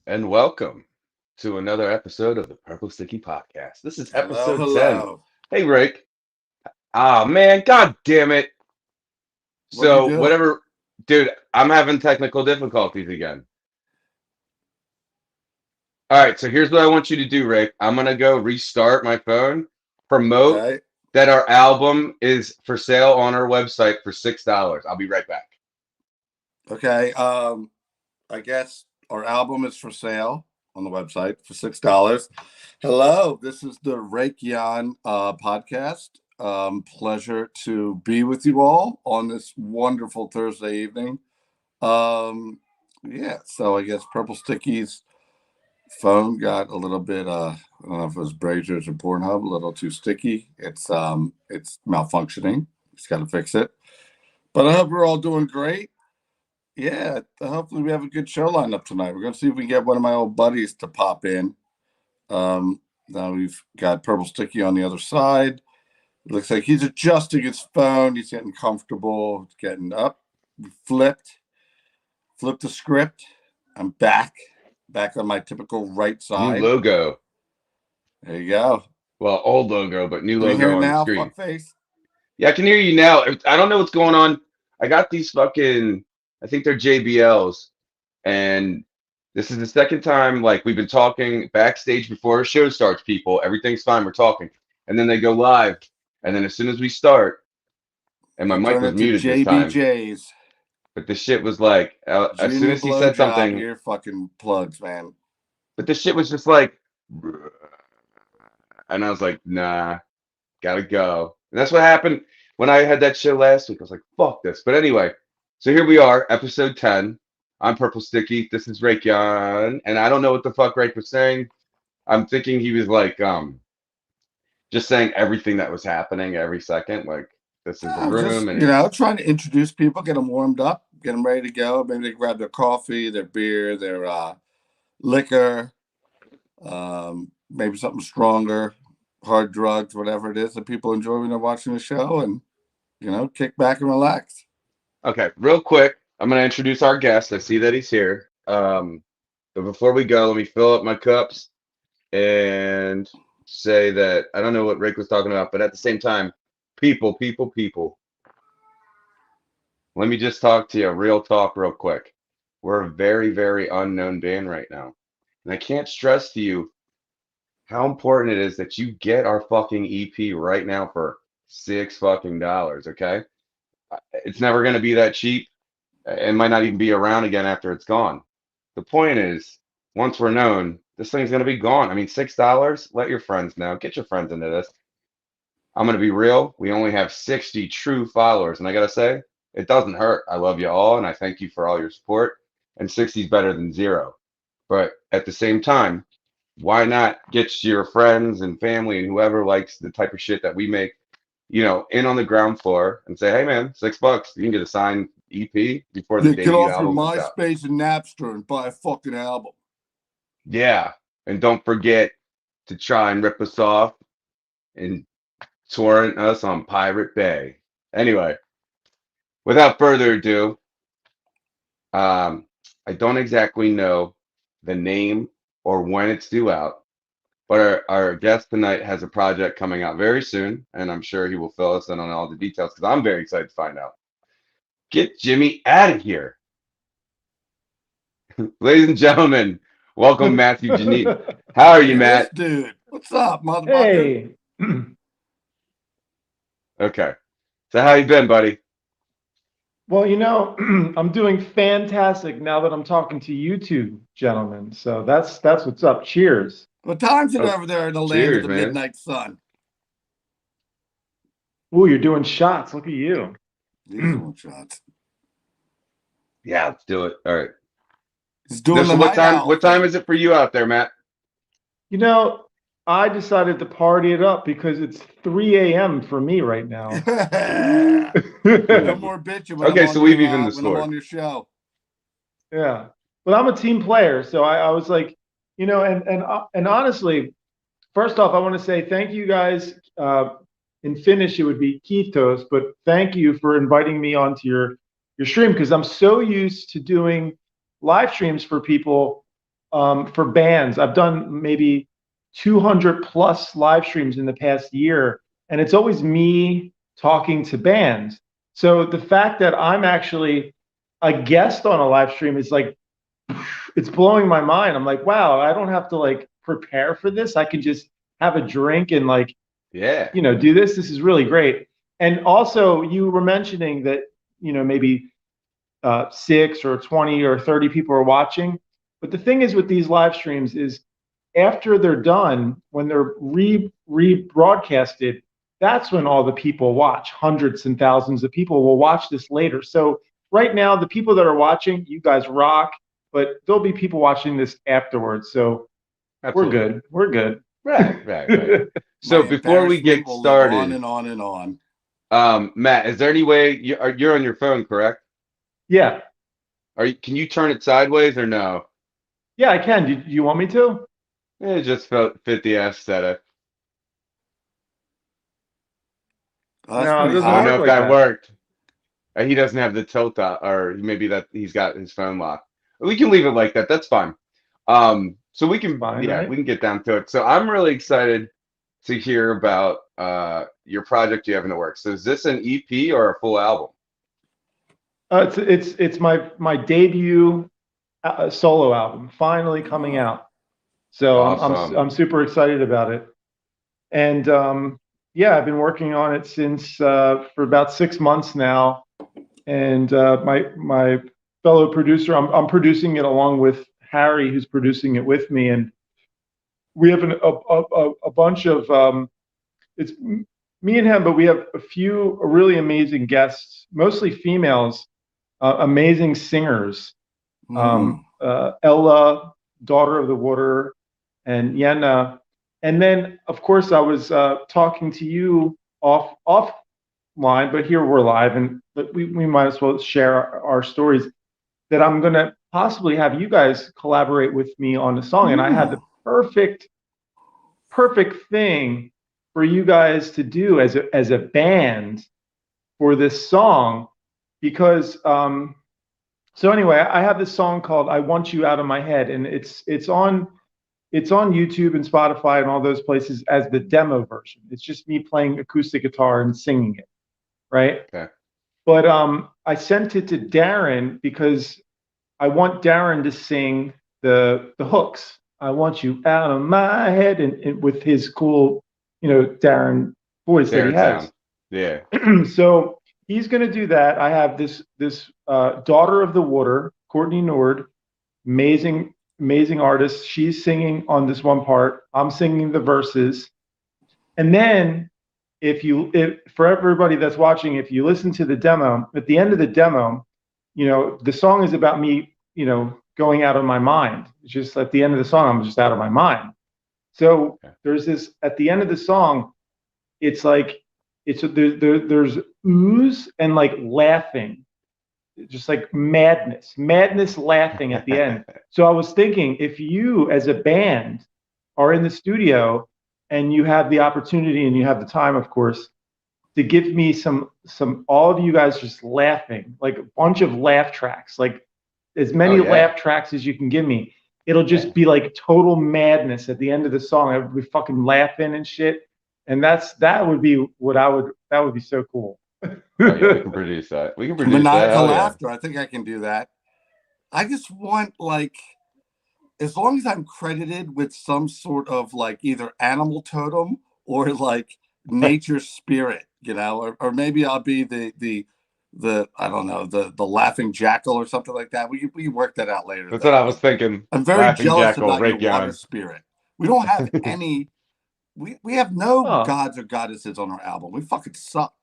and welcome to another episode of the Purple Sticky Podcast. This is Hello, episode 10. hello. Hey, Rick. Ah, man, god damn it. What'd you So, do? whatever, dude, I'm having technical difficulties again. All right, so here's what I want you to do, Rick. I'm going to go restart my phone, promote Okay, that our album is for sale on our website for $6. I'll be right back. okay. I guess our album is for sale on the website for $6. Hello, this is the Rakion podcast. Pleasure to be with you all on this wonderful Thursday evening. Um, yeah, so I guess Purple Sticky's phone got a little bit I don't know if it was Brazier's or Pornhub, a little too sticky. It's malfunctioning. Just gotta fix it. But I hope we're all doing great. Yeah, hopefully we have a good show lined up tonight. We're gonna see if we can get one of my old buddies to pop in. Now we've got Purple Sticky on the other side. It looks like he's adjusting his phone. He's getting comfortable. It's getting up. We flipped the script. I'm back on my typical right New side. logo. There you go. Well, old logo, but new Can you hear logo it on the now? screen. Fuck face. Yeah, I can hear you now. I don't know what's going on. I got these fucking, I think they're JBLs, and this is the second time like we've been talking backstage before a show starts. People, everything's fine. We're talking, and then they go live, and then as soon as we start, and my They mic turn was it to muted this time, JBJ's. but the shit was like, as soon Junior as he said blowjob something, ear fucking plugs, man. but the shit was just like, and I was like, nah, gotta go. And that's what happened when I had that show last week. I was like, fuck this. But anyway, so here we are, episode 10. I'm Purple Sticky. This is Rakeon. And I don't know what the fuck Rake was saying. I'm thinking he was like just saying everything that was happening every second. Like this is the Just room and it's trying to introduce people, get them warmed up, get them ready to go. Maybe they grab their coffee, their beer, their liquor, maybe something stronger, hard drugs, whatever it is that people enjoy when they're watching the show, and kick back and relax. okay, real quick. I'm gonna introduce our guest. I see that he's here. But before we go, let me fill up my cups and say that I don't know what Rick was talking about, but at the same time, people. Let me just talk to you, real talk, real quick. We're a very, very unknown band right now. And I can't stress to you how important it is that you get our fucking EP right now for $6 fucking, okay? It's never going to be that cheap. It might not even be around again after it's gone. The point is, once we're known, this thing's going to be gone. I mean, $6, let your friends know. Get your friends into this. I'm going to be real. We only have 60 true followers. And I got to say, it doesn't hurt. I love you all and I thank you for all your support. And 60 is better than zero. But at the same time, why not get your friends and family and whoever likes the type of shit that we make, in on the ground floor and say, hey, man, $6. You can get a signed EP before the Yeah, get debut off your album comes out. MySpace and Napster and buy a fucking album. Yeah. And don't forget to try and rip us off and torrent us on Pirate Bay. Anyway, without further ado, um, I don't exactly know the name or when it's due out, but our guest tonight has a project coming out very soon, and I'm sure he will fill us in on all the details because I'm very excited to find out. Get Jimmy out of here. Ladies and gentlemen, welcome Matthew Janine. How are Look you, at this Matt? dude. What's up, motherfucker? Hey, Okay. So how you been, buddy? well, I'm doing fantastic now that I'm talking to you two gentlemen. So that's what's up. Cheers. What time's it Oh, over there in the land of cheers, the man. midnight sun? Ooh, you're doing shots. Look at you. These one shots. Yeah, let's do it. All right. He's No, doing so the what night time owl what time thing. is it for you out there, Matt? You know, I decided to party it up because it's 3 a.m. for me right now. No more bitching when Okay, so we've evened the when I'm score. on your show. Yeah. But I'm a team player, so I was like, and honestly, first off, I want to say thank you guys. In Finnish, it would be Kiitos, but thank you for inviting me onto your stream because I'm so used to doing live streams for people for bands. I've done maybe 200 plus live streams in the past year, and it's always me talking to bands. So the fact that I'm actually a guest on a live stream is like, it's blowing my mind. I'm like, wow, I don't have to like prepare for this. I can just have a drink and like, Yeah. do this. This is really great. And also, you were mentioning that, maybe 6 or 20 or 30 people are watching. But the thing is with these live streams is after they're done, when they're rebroadcasted, that's when all the people watch. Hundreds and thousands of people will watch this later. So right now, the people that are watching, you guys rock, but there'll be people watching this afterwards. So we're Absolutely. good. We're good. Right. So My before we get embarrassment will live on started, and on and on. Matt, is there any way you're on your phone, correct? Yeah. Can you turn it sideways or no? Yeah, I can. Do you want me to? It just felt fit the aesthetic. Oh, that's No, it pretty doesn't I don't high. know work if like that that. worked. He doesn't have the tilt up, or maybe that he's got his phone locked. We can leave it like that. That's fine. So we It's can, fine, yeah, right? we can get down to it. So I'm really excited to hear about your project you have in the works. So is this an EP or a full album? It's my debut solo album finally coming Oh, out. So Awesome. I'm super excited about it. And yeah, I've been working on it since for about 6 months now. And my fellow producer, I'm producing it along with Harry, who's producing it with me. And we have a bunch of it's me and him, but we have a few really amazing guests, mostly females, amazing singers. mm. Ella, Daughter of the Water, and Yenna. And then, of course, I was talking to you offline, but here we're live, and but we might as well share our stories. That I'm going to possibly have you guys collaborate with me on the song, and I had the Mm. perfect thing for you guys to do as a band for this song because so anyway, I have this song called "I Want You Out of My Head," and it's on YouTube and Spotify and all those places as the demo version. It's just me playing acoustic guitar and singing it, right? Okay. But I sent it to Darren because I want Darren to sing the hooks. I want you out of my head, and with his cool, Darren voice that he Darren has. Sound. Yeah. So he's going to do that. I have this Daughter of the Water, Courtney Nord, amazing artist. She's singing on this one part. I'm singing the verses, and then if for everybody that's watching, if you listen to the demo, at the end of the demo, the song is about me, going out of my mind. It's just at the end of the song, I'm just out of my mind. So Okay. there's this at the end of the song, it's like there's ooze and like laughing, just like madness laughing at the end. So I was thinking, if you as a band are in the studio and you have the opportunity and you have the time, of course, to give me some all of you guys just laughing, like a bunch of laugh tracks, like as Oh many yeah. laugh tracks as you can give me. It'll Yeah. just be like total madness at the end of the song. I would be fucking laughing and shit. And that would be what that would be so cool. Oh yeah, we can produce that. We can produce that. Maniacal Hell yeah. laughter. I think I can do that. I just want like, as long as I'm credited with some sort of like either animal totem or like nature spirit, or maybe I'll be the I don't know, the laughing jackal or something like that. We work that out later That's what though. I was But thinking. I'm very Laughing jealous Jackal, about your water Raytheon. spirit. We don't have any. We have no Oh, gods or goddesses on our album. We fucking suck.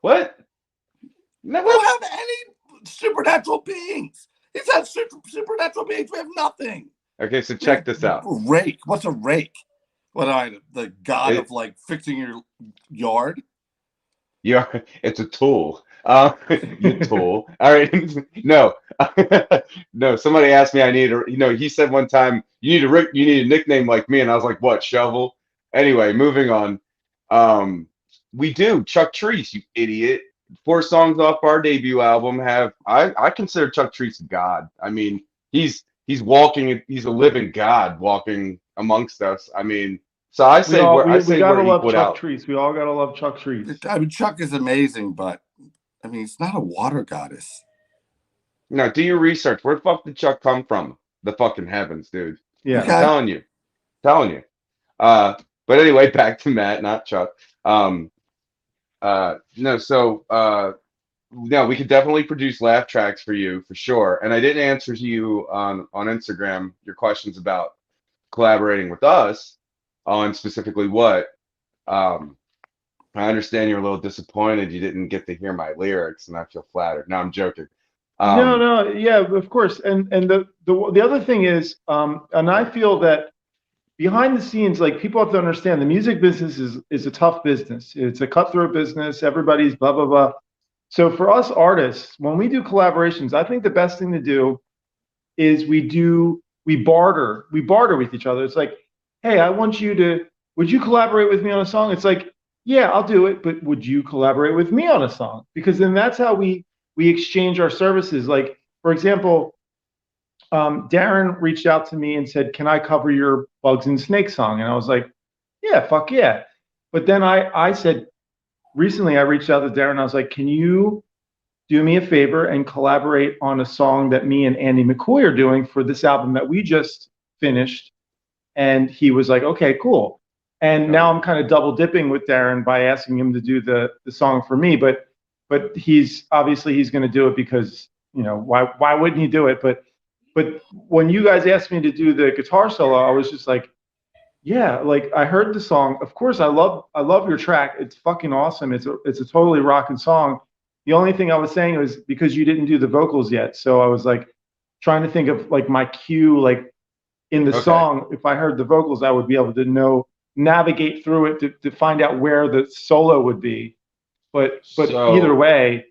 What? No, We don't what? have any supernatural beings. He's had supernatural beings. We have nothing. Okay, so We have check this out. rake. What's a rake? What the god of It like fixing your yard? you're it's a tool. You tool. All right. No. No, somebody asked me I need a he said one time you need a nickname like me, and I was like, what, shovel? Anyway, moving on. We do Chuck Treese, you idiot. 4 songs off our debut album have I consider Chuck Treese God. I mean, he's he's walking. He's a living God walking amongst us. I mean, so I We say all we're I we say gotta we're love equaled Chuck out. Treese. We all gotta love Chuck Treese. I mean, Chuck is amazing, but I mean, he's not a water goddess. Now, do your research. Where the fuck did Chuck come from? The fucking heavens, dude. Yeah. I'm Okay. telling you, telling you. Uh, but anyway, back to Matt, not Chuck. Um, no, so no, we could definitely produce laugh tracks for you for sure. And I didn't answer to you on Instagram your questions about collaborating with us on specifically what. Um, I understand you're a little disappointed you didn't get to hear my lyrics, and I feel flattered. No, I'm joking. No, Um, no, yeah, of course. And the other thing is, and I feel that behind the scenes, like people have to understand, the music business is a tough business. It's a cutthroat business. Everybody's blah blah blah. So for us artists, when we do collaborations, I think the best thing to do is we barter with each other. It's like, hey, I want you to, would you collaborate with me on a song? It's like, yeah, I'll do it, but would you collaborate with me on a song? Because then that's how we exchange our services. Like, for example, Darren reached out to me and said, "Can I cover your Bugs and Snakes song?" And I was like, "Yeah, fuck yeah." But then I said recently I reached out to Darren. And I was like, "Can you do me a favor and collaborate on a song that me and Andy McCoy are doing for this album that we just finished?" And he was like, "Okay, cool." And oh now yeah. I'm kind of double dipping with Darren by asking him to do the song for me. But he's obviously he's going to do it because why wouldn't he do it? But when you guys asked me to do the guitar solo, I was just like, yeah, like I heard the song. Of course, I love your track. It's fucking awesome. It's a totally rocking song. The only thing I was saying was because you didn't do the vocals yet, so I was like trying to think of like my cue, like in the Okay. song. If I heard the vocals, I would be able to navigate through it to find out where the solo would be. But either So way,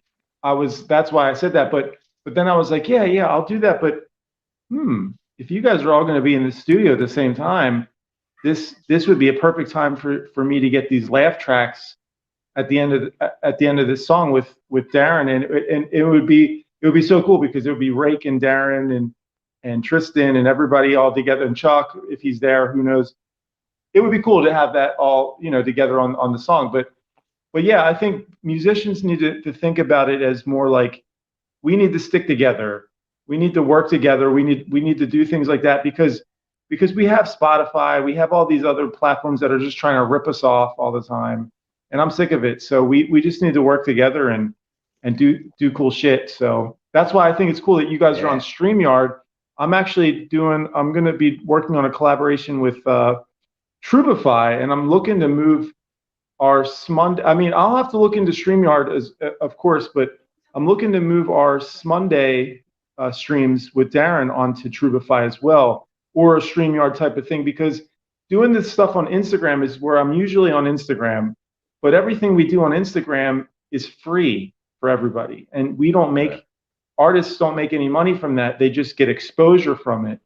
that's why I said that. But then I was like, yeah, I'll do that. But if you guys are all going to be in the studio at the same time, this would be a perfect time for me to get these laugh tracks at the end of this song with Darren, and it would be so cool because it would be Rake and Darren and Tristan and everybody all together, and Chuck if he's there, who knows. It would be cool to have that all together on the song. But yeah, I think musicians need to think about it as more like we need to stick together. We need to work together. We need to do things like that because we have Spotify, we have all these other platforms that are just trying to rip us off all the time, and I'm sick of it. So we just need to work together and do cool shit. So that's why I think it's cool that you guys are on yeah. StreamYard. I'm going to be working on a collaboration with Trubify, and I'm looking to move our Smund. I mean, I'll have to look into StreamYard as of course, but I'm looking to move our Smunday streams with Darren onto Trubify as well, or a StreamYard type of thing, because doing this stuff on Instagram is where I'm usually on Instagram, but everything we do on Instagram is free for everybody, and we don't Okay. make artists don't make any money from that. They just get exposure from it,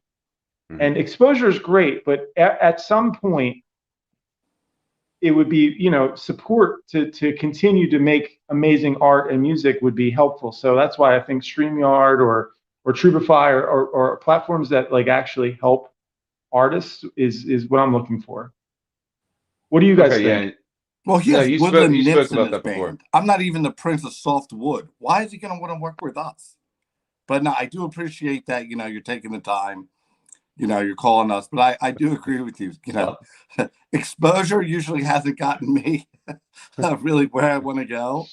Mhm. and exposure is great, but at some point it would be support to continue to make amazing art and music would be helpful. So that's why I think StreamYard or Trubify or platforms that like actually help artists is what I'm looking for. What do you guys Okay. think? Yeah. Well, he No, has you woodland spoke nymphs in about his that before. band. I'm not even the prince of soft wood. Why is he going to want to work with us? But no, I do appreciate that. You're taking the time. You're calling us. But I do agree with you. Well, Exposure usually hasn't gotten me really where I want to go.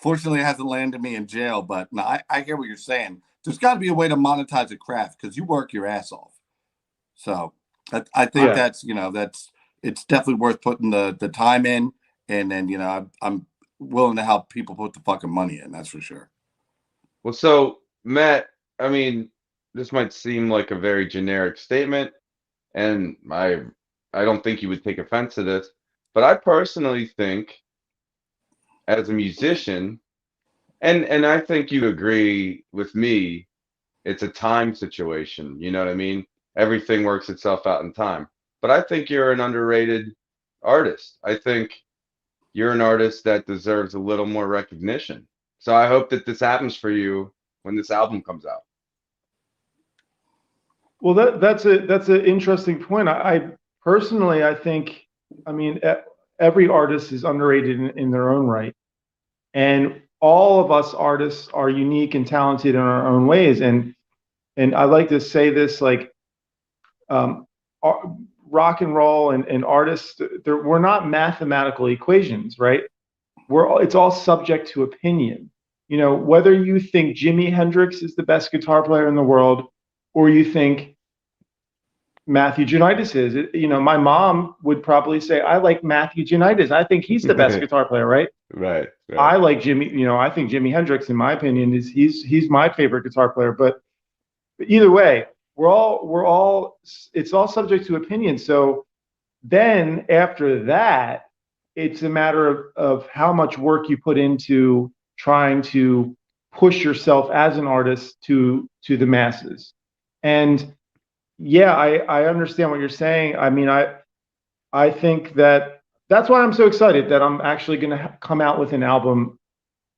Fortunately, it hasn't landed me in jail. But no, I hear what you're saying. There's got to be a way to monetize a craft because you work your ass off. So I think I, Yeah. that's it's definitely worth putting the time in, and then I'm willing to help people put the fucking money in. That's for sure. well, so Matt, I mean, this might seem like a very generic statement, and I don't think you would take offense to this, but I personally think as a musician, and I think you agree with me, it's a time situation. You know what I mean? Everything works itself out in time. But I think you're an underrated artist. I think you're an artist that deserves a little more recognition. So I hope that this happens for you when this album comes out. Well, that's an interesting point. I personally, I think, I mean, every artist is underrated in their own right, and all of us artists are unique and talented in our own ways. And I like to say this, like, um, rock and roll and artists, we're not mathematical equations, right? It's all subject to opinion. You know, whether you think Jimi Hendrix is the best guitar player in the world, or you think Matthew Janitis is. You know, my mom would probably say, I like Matthew Janitis. I think he's the best guitar player, right? Right, right. I like Jimmy, you know, I think Jimi Hendrix, in my opinion, he's my favorite guitar player. But either way, it's all subject to opinion. So then after that, it's a matter of how much work you put into trying to push yourself as an artist to the masses. And yeah, I understand what you're saying. I mean, I think that's why I'm so excited that I'm actually going to come out with an album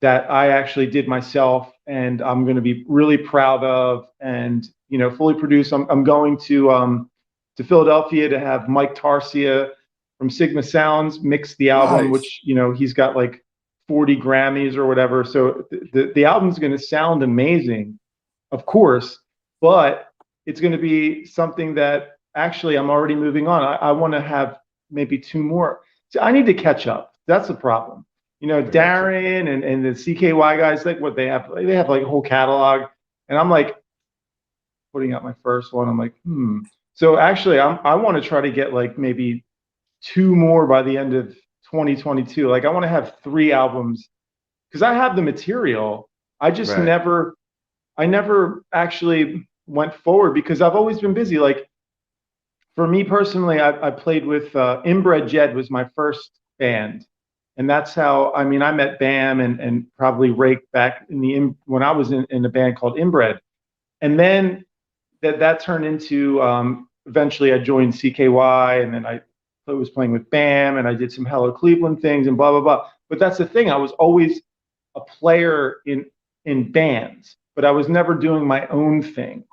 that I actually did myself, and I'm going to be really proud of, and you know, fully produced. I'm going to Philadelphia to have Mike Tarsia from Sigma Sounds mix the album, Nice. which, you know, he's got like 40 Grammys or whatever. So the album's going to sound amazing, of course, but it's going to be something that actually I'm already moving on. I want to have maybe two more. So I need to catch up. That's the problem. You know, I gotcha. Darren and the CKY guys, like what they have like a whole catalog. And I'm like putting out my first one. I'm like, So actually I want to try to get like maybe two more by the end of 2022. Like I want to have 3 albums because I have the material. I just Right. never actually went forward because I've always been busy. Like for me personally, I played with Inbred Jed was my first band, and that's how I mean I met Bam and probably Rake back when I was in a band called Inbred, and then that turned into eventually I joined CKY, and then I was playing with Bam, and I did some Hello Cleveland things and blah blah blah. But that's the thing, I was always a player in bands, but I was never doing my own thing.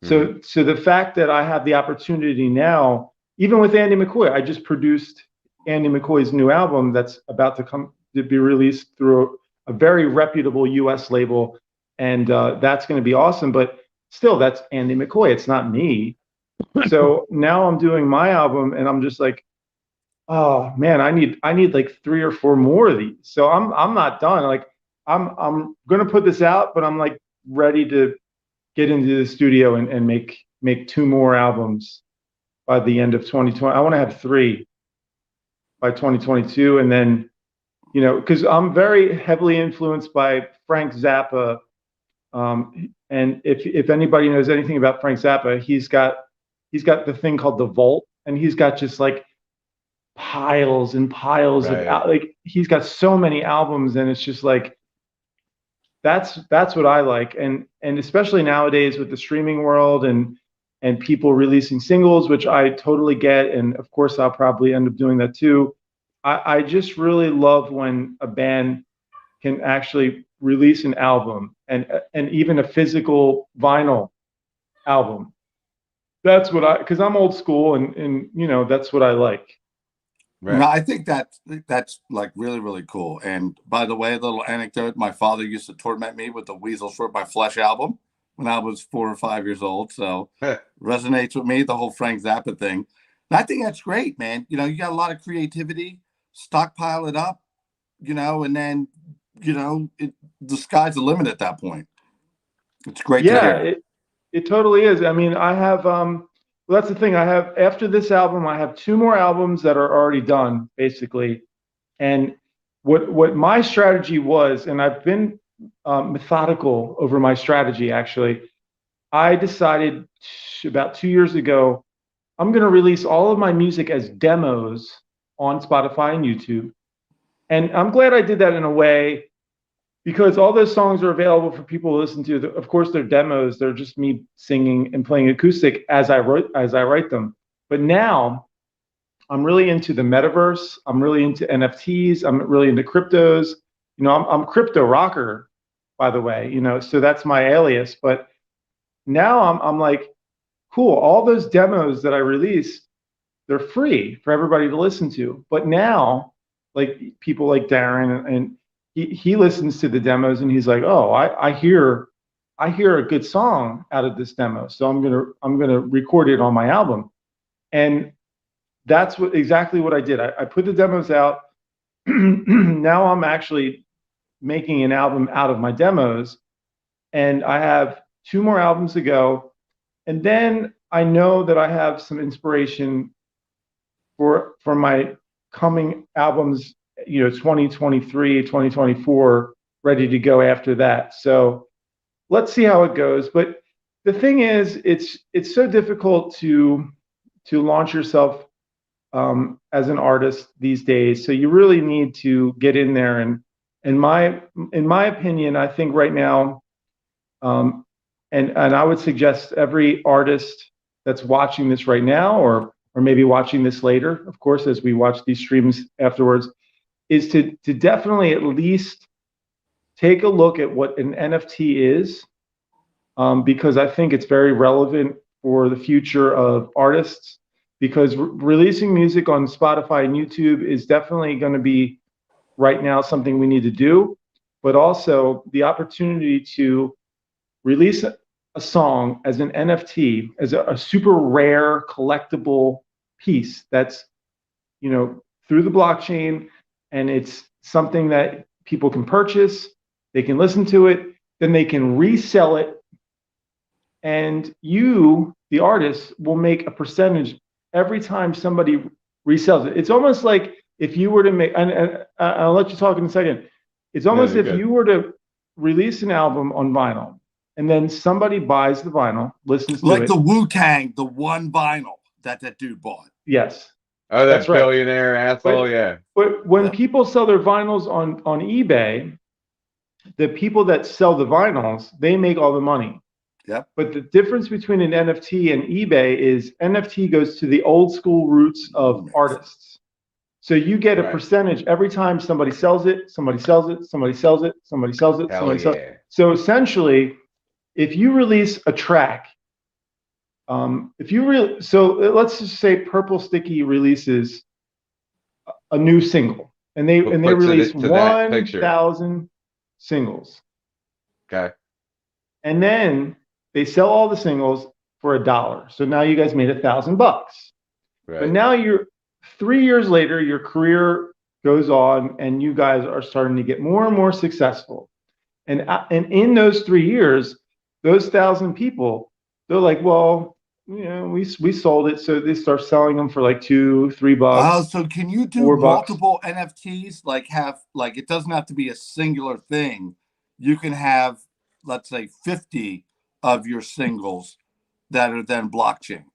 Hmm. So the fact that I have the opportunity now, even with Andy McCoy, I just produced Andy McCoy's new album that's about to be released through a very reputable U.S. label, and that's going to be awesome. But still, that's Andy McCoy. It's not me. So now I'm doing my album, and I'm just like, oh man, I need like 3 or 4 more of these. So I'm not done. Like I'm gonna put this out, but I'm like ready to get into the studio and make 2 more albums by the end of 2020. I want to have 3 by 2022, and then you know, because I'm very heavily influenced by Frank Zappa. And if anybody knows anything about Frank Zappa, he's got the thing called the Vault, and he's got just like piles and piles of Right. like he's got so many albums, and it's just like that's what I like, and especially nowadays with the streaming world and people releasing singles, which I totally get, and of course I'll probably end up doing that too. I just really love when a band can actually release an album and even a physical vinyl album. That's what because I'm old school and you know that's what I like. No, Right. I think that's like really, really cool. And by the way, a little anecdote: my father used to torment me with the Weasel Short by Flesh album when I was 4 or 5 years old. So resonates with me the whole Frank Zappa thing. And I think that's great, man. You know, you got a lot of creativity, stockpile it up, you know, and then the sky's the limit at that point. It's great to Yeah, hear. it totally is. I mean, I have well, that's the thing. I have after this album, I have 2 more albums that are already done, basically. And what my strategy was, and I've been methodical over my strategy actually. I decided about 2 years ago, I'm going to release all of my music as demos on Spotify and YouTube. And I'm glad I did that in a way because all those songs are available for people to listen to. Of course, they're demos. They're just me singing and playing acoustic as I write them. But now I'm really into the metaverse. I'm really into NFTs. I'm really into cryptos. You know, I'm crypto rocker, by the way. You know, so that's my alias. But now I'm like, cool. All those demos that I released, they're free for everybody to listen to. But now, like people like Darren, and he listens to the demos and he's like, oh, I hear a good song out of this demo, so I'm gonna record it on my album. And that's exactly what I did. I put the demos out. Now I'm actually making an album out of my demos, and I have 2 more albums to go. And then I know that I have some inspiration for my coming albums, 2023, 2024, ready to go after that. So let's see how it goes. But the thing is, it's so difficult to launch yourself as an artist these days. So you really need to get in there. And in my opinion, I think right now, and I would suggest every artist that's watching this right now, or maybe watching this later, of course, as we watch these streams afterwards, is to definitely at least take a look at what an NFT is, because I think it's very relevant for the future of artists. Because releasing music on Spotify and YouTube is definitely going to be right now something we need to do, but also the opportunity to release a song as an NFT, as a super rare collectible piece that's, through the blockchain, and it's something that people can purchase, they can listen to it, then they can resell it, and you, the artist, will make a percentage every time somebody resells it. It's almost like if you were to make, and I'll let you talk in a second. It's almost if you were to release an album on vinyl, and then somebody buys the vinyl, listens to it. Like the Wu-Tang, the one vinyl that dude bought. Yes. Oh, that's right. Billionaire asshole, yeah. But when people sell their vinyls on eBay, the people that sell the vinyls, they make all the money. Yep. But the difference between an NFT and eBay is NFT goes to the old school roots of artists. So you get a percentage every time somebody sells it, somebody sells it, somebody sells it, somebody sells it, somebody sells it. So essentially, if you release a track, so let's just say Purple Sticky releases a new single, and they release 1,000 singles. Okay. And then they sell all the singles for $1. So now you guys made $1,000. Right. But now 3 years later, your career goes on, and you guys are starting to get more and more successful. And in those 3 years, those 1,000 people, they're like, well, we sold it. So they start selling them for like $2-3. Oh, so can you do multiple NFTs? Like it doesn't have to be a singular thing. You can have, let's say, 50 of your singles that are then blockchained.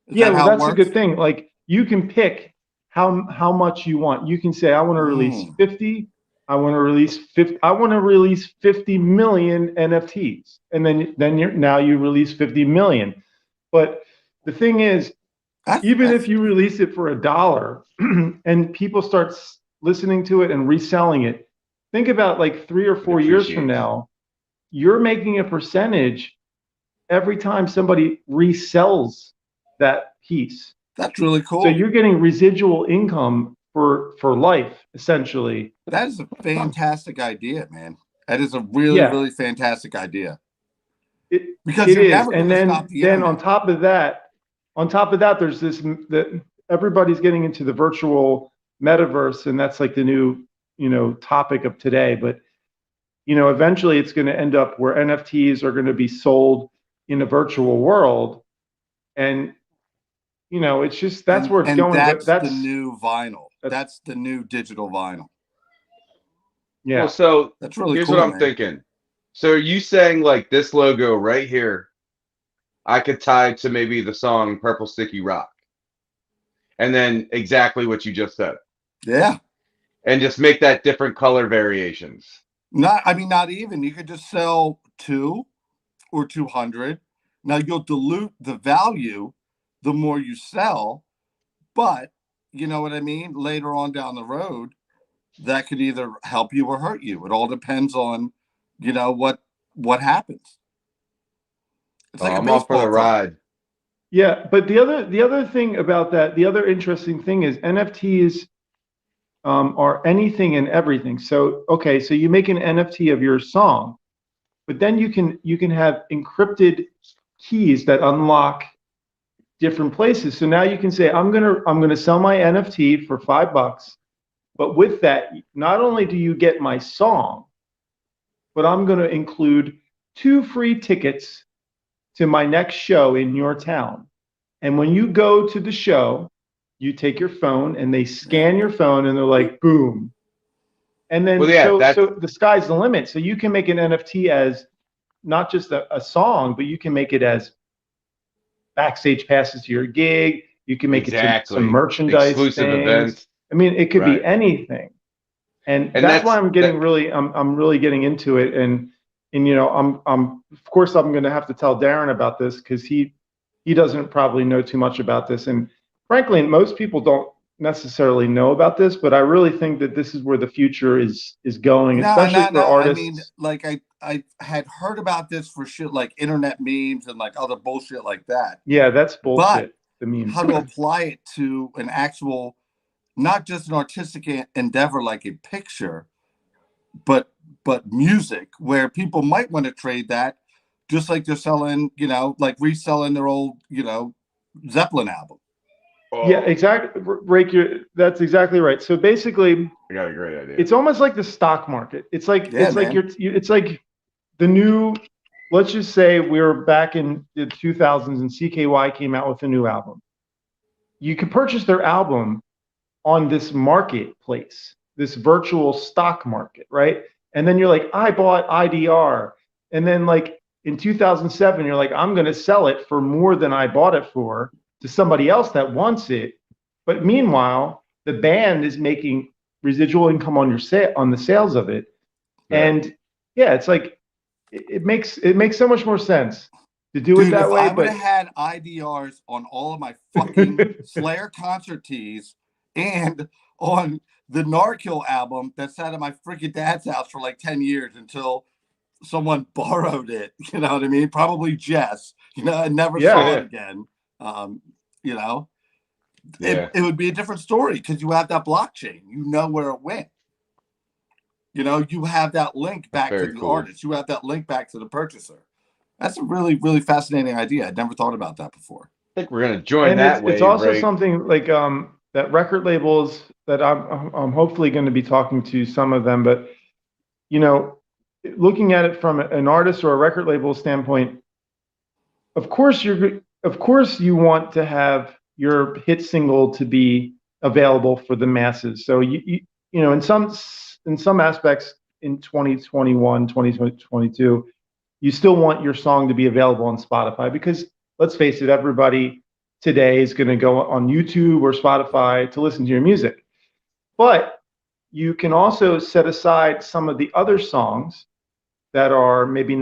That's a good thing. Like you can pick how much you want. You can say, I want to release 50. I want to release 50. I want to release 50 million NFTs, and then you release 50 million. But the thing is, even if you release it for $1 and people start listening to it and reselling it, think about like 3 or 4 years from now, you're making a percentage every time somebody resells that piece. That's really cool. So you're getting residual income for life, essentially. That is a fantastic idea, man. That is a really fantastic idea. Because it is. And then on top of that, there's this that everybody's getting into the virtual metaverse, and that's like the new topic of today. But eventually it's going to end up where NFTs are going to be sold in a virtual world, and it's just that's where it's going. That's the new vinyl. That's the new digital vinyl. Yeah. Well, so that's really here's cool, what I'm thinking. So are you saying like this logo right here, I could tie to maybe the song Purple Sticky Rock, and then exactly what you just said? Yeah. And just make that different color variations. Not even. You could just sell 2 or 200. Now you'll dilute the value the more you sell, but you know what I mean? Later on down the road, that could either help you or hurt you. It all depends on, what happens. It's like I'm off for the ride. Yeah, but the other thing about that, the other interesting thing is NFTs are anything and everything. So okay, so you make an NFT of your song, but then you can have encrypted keys that unlock different places. So now you can say, I'm gonna sell my NFT for $5, but with that, not only do you get my song, but I'm gonna include 2 free tickets to my next show in your town. And when you go to the show, you take your phone and they Yeah. scan your phone and they're like, boom. And Well, then yeah, so that's the sky's the limit. So you can make an NFT as not just a song, but you can make it as backstage passes to your gig. You can make it to some exactly merchandise exclusive things. events, I mean, it could be right? anything. And And that's why that's I'm that. getting really, I'm really getting into it. And I'm of course I'm going to have to tell Darren about this because he doesn't probably know too much about this. And frankly, most people don't necessarily know about this, but I really think that this is where the future is going, No, especially no, for no. I mean, artists. like I had heard about this for shit like internet memes and like other bullshit like that. Yeah, that's But bullshit. The memes. how to apply it to an actual, not just an artistic endeavor like a picture, but music where people might want to trade that, just like they're selling, like reselling their old, Zeppelin album. Yeah, Oh, exactly. Rake, that's exactly right. So basically, I got a great idea. it's almost like the stock market. It's like Yeah, it's like man. it's like the new. Let's just say we were back in the 2000s and CKY came out with a new album. You could purchase their album on this marketplace, this virtual stock market, right? And then you're like, I bought IDR. And then like in 2007, you're like, I'm going to sell it for more than I bought it for to somebody else that wants it. But meanwhile, the band is making residual income on on the sales of it. Right. And yeah, it's like it makes so much more sense to do it Dude, that if way. I would have But had IDRs on all of my fucking Slayer concert tees and on the Narkill album that sat at my freaking dad's house for like 10 years until someone borrowed it, you know what I mean? Probably Jess, and never saw yeah, it again. Um, you know, it, Yeah, it would be a different story because you have that blockchain, you know where it went. You have that link that's back to very the cool. artist, you have that link back to the purchaser. That's a really, really fascinating idea. I'd never thought about that before. I think we're gonna join and it's that it's wave, also Ray. something like that record labels that I'm hopefully going to be talking to some of them, but you know, looking at it from an artist or a record label standpoint, of course you want to have your hit single to be available for the masses. So in some aspects in 2021, 2022, you still want your song to be available on Spotify because let's face it, everybody today is going to go on YouTube or Spotify to listen to your music. But you can also set aside some of the other songs that are maybe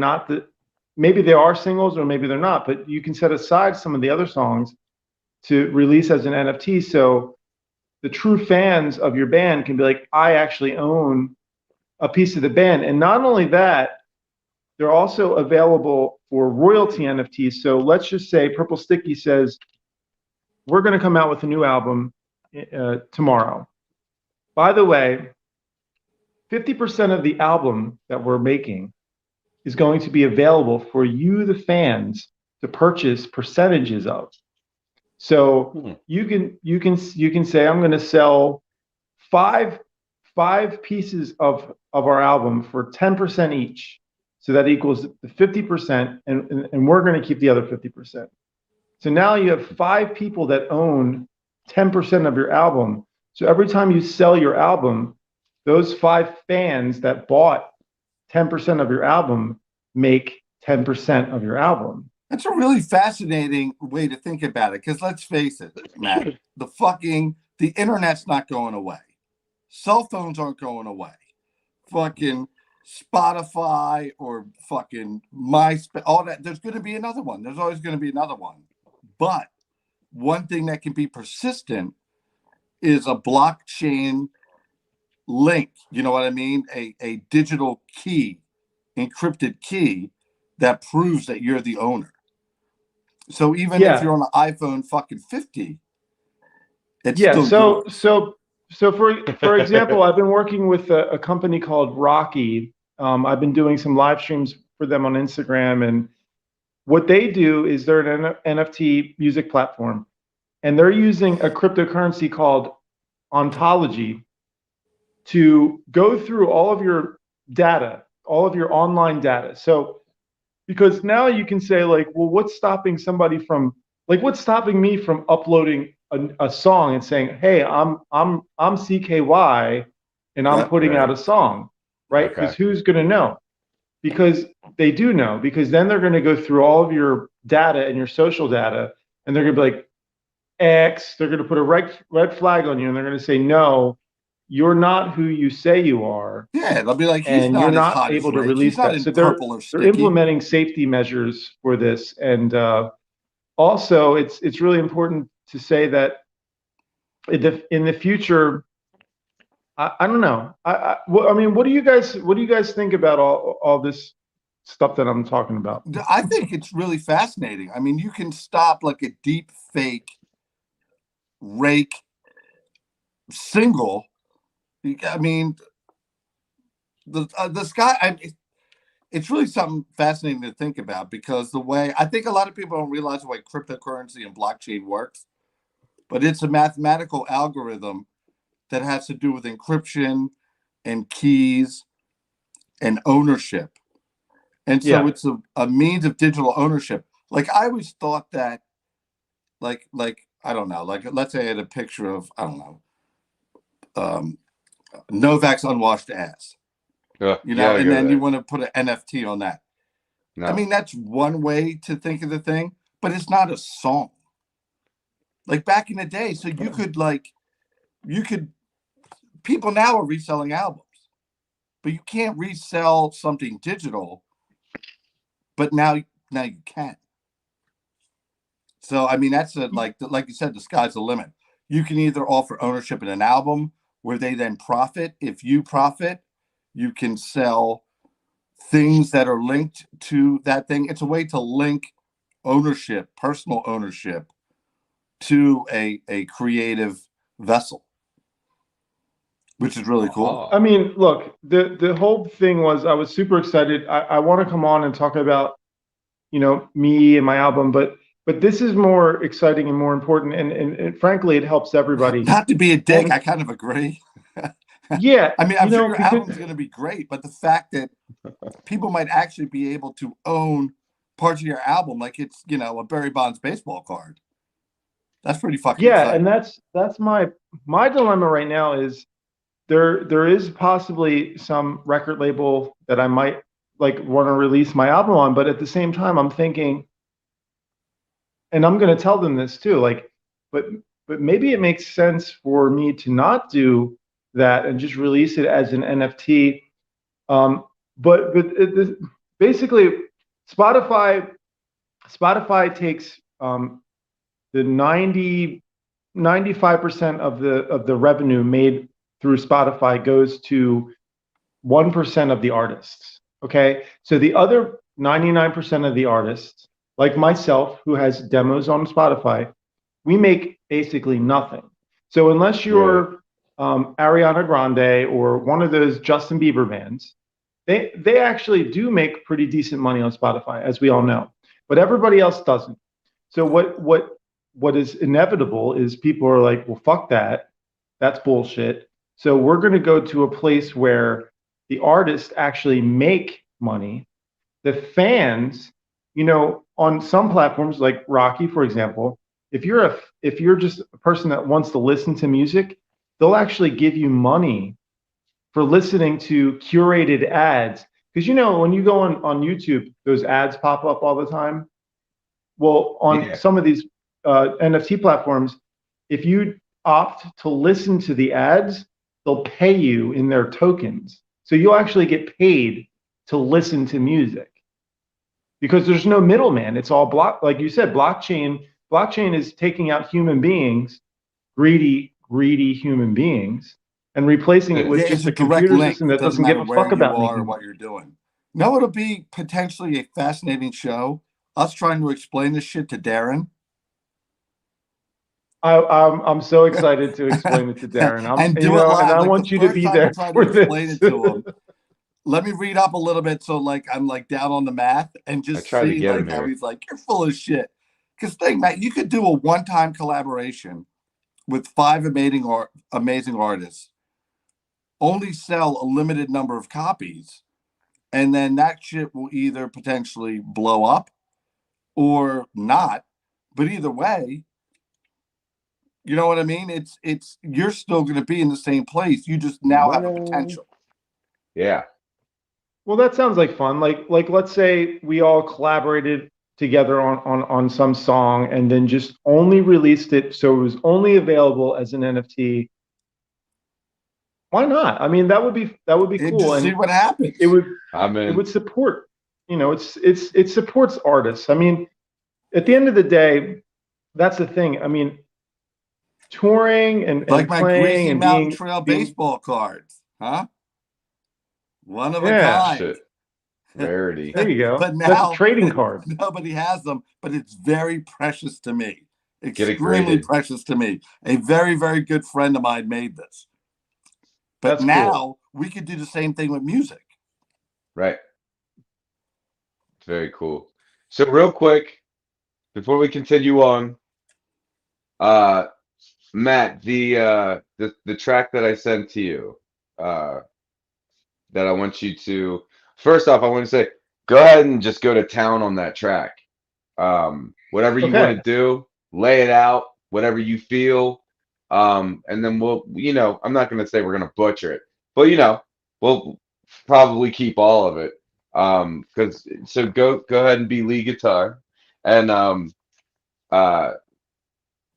they are singles or maybe they're not, but you can set aside some of the other songs to release as an NFT. So the true fans of your band can be like, I actually own a piece of the band. And not only that, they're also available for royalty NFTs. So let's just say Purple Sticky says, we're going to come out with a new album tomorrow. By the way, 50% of the album that we're making is going to be available for you, the fans, to purchase percentages of. So Hmm. you can say I'm going to sell five five pieces of our album for 10% each. So that equals the 50%, and we're going to keep the other 50%. So now you have five people that own 10% of your album. So every time you sell your album, those five fans that bought 10% of your album make 10% of your album. That's a really fascinating way to think about it. Because let's face it, Matt, the internet's not going away. Cell phones aren't going away. Fucking Spotify or fucking MySpace, all that. There's going to be another one. There's always going to be another one. But one thing that can be persistent is a blockchain link. You know what I mean? A digital key, encrypted key that proves that you're the owner. So even if Yeah. you're on an iPhone fucking 50, it's Yeah. still yours. So for example, I've been working with a company called Rocky. I've been doing some live streams for them on Instagram, and what they do is they're an NFT music platform, and they're using a cryptocurrency called Ontology to go through all of your data, all of your online data. So because now you can say like, well, what's stopping somebody from like what's stopping me from uploading a song and saying, hey, I'm CKY and I'm Yep. putting out Right. a song, right? Okay. Because who's going to know? Because they do know, because then they're going to go through all of your data and your social data, and they're going to be like, X, they're going to put a red flag on you, and they're going to say, no, you're not who you say you are, Yeah, they'll be like, he's and you're not as not hot as able to Rake. He's release not that. in So purple or they're sticky. implementing safety measures for this, and also it's really important to say that in the future, I don't know. I mean, what do you guys think about all this stuff that I'm talking about? I think it's really fascinating. I mean, you can stop like a deep fake Rake single. I mean, the sky. It's really something fascinating to think about, because the way I think a lot of people don't realize the way cryptocurrency and blockchain works, but it's a mathematical algorithm that has to do with encryption and keys and ownership. And so Yeah, it's a means of digital ownership. Like I always thought that, like I don't know, like let's say I had a picture of, I don't know, um, Novak's unwashed ass, You gotta and go then you there. want to put an NFT on that. I No. mean, that's one way to think of the thing, but it's not a song. Like back in the day, so you could people now are reselling albums, but you can't resell something digital, but now you can. So I mean, that's like you said, the sky's the limit. You can either offer ownership in an album where they then profit. If you profit, you can sell things that are linked to that thing. It's a way to link ownership, personal ownership, to a creative vessel, which is really cool. I Oh. mean, look, the whole thing was I was super excited. I want to come on and talk about, me and my album, but this is more exciting and more important, and frankly, it helps everybody. Not to be a dick, And I kind of agree. yeah, I mean, I'm sure your because album's going to be great, but the fact that people might actually be able to own parts of your album, like it's, a Barry Bonds baseball card. That's pretty fucking yeah, and exciting. that's my dilemma right now is there is possibly some record label that I might like want to release my album on, but at the same time, I'm thinking, and I'm going to tell them this too, like, but but maybe it makes sense for me to not do that and just release it as an NFT. Um, but basically, Spotify Spotify takes the 95% of the revenue made through Spotify goes to 1% of the artists. Okay. So the other 99% of the artists, like myself, who has demos on Spotify, we make basically nothing. So unless Right. you're Ariana Grande or one of those Justin Bieber bands, they actually do make pretty decent money on Spotify, as we all know. But everybody else doesn't. So what is inevitable is people are like, well, fuck that. That's bullshit. So we're going to go to a place where the artists actually make money. The fans, on some platforms like Rocky, for example, if you're just a person that wants to listen to music, they'll actually give you money for listening to curated ads. Because when you go on YouTube, those ads pop up all the time. Well, on Yeah. some of these NFT platforms, if you opt to listen to the ads, they'll pay you in their tokens. So you'll actually get paid to listen to music because there's no middleman. It's all like you said, blockchain. Blockchain is taking out human beings, greedy human beings, and replacing it with It's just a a direct computer link. system It that doesn't doesn't give matter a where fuck you about are or anything. what you're doing. No, it'll be potentially a fascinating show. us trying to explain this shit to Darren. I'm so excited to explain it to Darren. And do it live. And I like want the you to first be time there you try for to explain this. it to him. Let me read up a little bit so like I'm like down on the math and I just tried to see get him like how here. he's like, you're full of shit. Because think, Matt, you could do a one-time collaboration with 5 amazing artists, only sell a limited number of copies, and then that shit will either potentially blow up or not. But either way, you know what I mean? It's you're still going to be in the same place. You just now have a potential. Yeah. Well, that sounds like fun. Like let's say we all collaborated together on some song and then just only released it so it was only available as an NFT. Why not? I mean, that would be And cool, just see and what happens. it would I'm it in. would support. It supports artists. I mean, at the end of the day, that's the thing. I mean, touring and Like my playing Greasy and Mountain being Trail baseball cards, huh? One of a yeah. kind. Shit. Rarity. There you go. But That's a now trading card. nobody has them, but it's very precious to me. Get it Extremely graded. precious to me. A very, very good friend of mine made this. But That's now cool. we could do the same thing with music. Right. It's very cool. So real quick, before we continue on, uh, Matt, the track that I sent to you, uh, that I want you to first off, I want to say, go ahead and just go to town on that track. Whatever you want Okay. to do, lay it out, whatever you feel. And then I'm not going to say we're going to butcher it, but we'll probably keep all of it. So go ahead and be lead guitar. And uh, uh,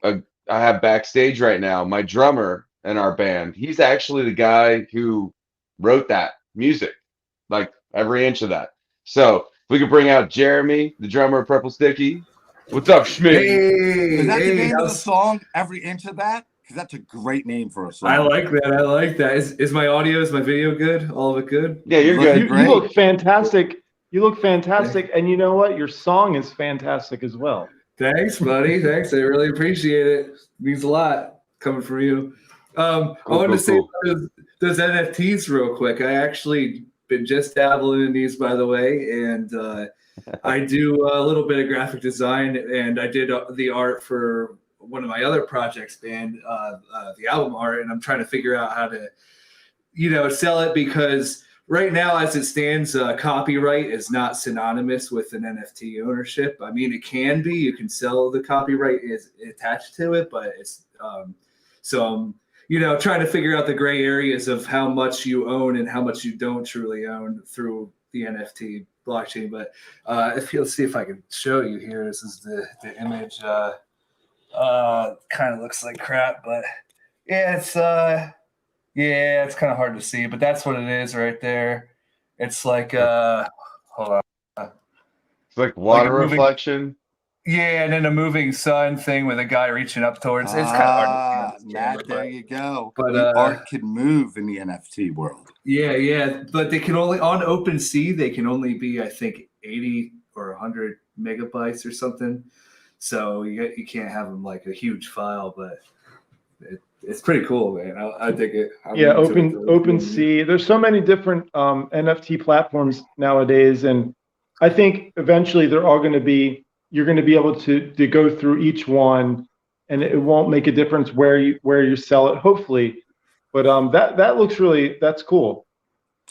I have backstage right now, my drummer in our band. He's actually the guy who wrote that music, like every inch of that. So if we could bring out Jeremy, the drummer of Purple Sticky. What's up, Schmitty? Is that the Hey, name of the song? Every inch of that? Because that's a great name for a song. I like that. I like that. Is my audio, is my video good? All of it good? Yeah, you're Looking good. great. You look fantastic. You look fantastic, and you know what? Your song is fantastic as well. Thanks, buddy. Thanks. I really appreciate it. Means a lot coming from you. I wanted to say Cool. those NFTs real quick. I actually been just dabbling in these, by the way, and I do a little bit of graphic design, and I did the art for one of my other projects, the album art, and I'm trying to figure out how to, sell it, because right now, as it stands, copyright is not synonymous with an NFT ownership. I mean, it can be. You can sell the copyright is attached to it, but it's so I'm trying to figure out the gray areas of how much you own and how much you don't truly own through the NFT blockchain. But let's see if I can show you here. This is the image. Kind of looks like crap, but yeah, it's kind of hard to see, but that's what it is right there. It's like hold on. It's like water Like a moving, reflection. yeah, and then a moving sun thing with a guy reaching up towards. It's kind of hard to see on this camera, Matt, there you go. but The art can move in the NFT world. yeah, but they can only on OpenSea. They can only be, I think, 80 or 100 megabytes or something. So you can't have them like a huge file, but it's pretty cool, man. I dig it. Yeah, OpenSea. There's so many different NFT platforms nowadays, and I think eventually they're all going to be. You're going to be able to go through each one, and it won't make a difference where you sell it. Hopefully, but that looks that's cool.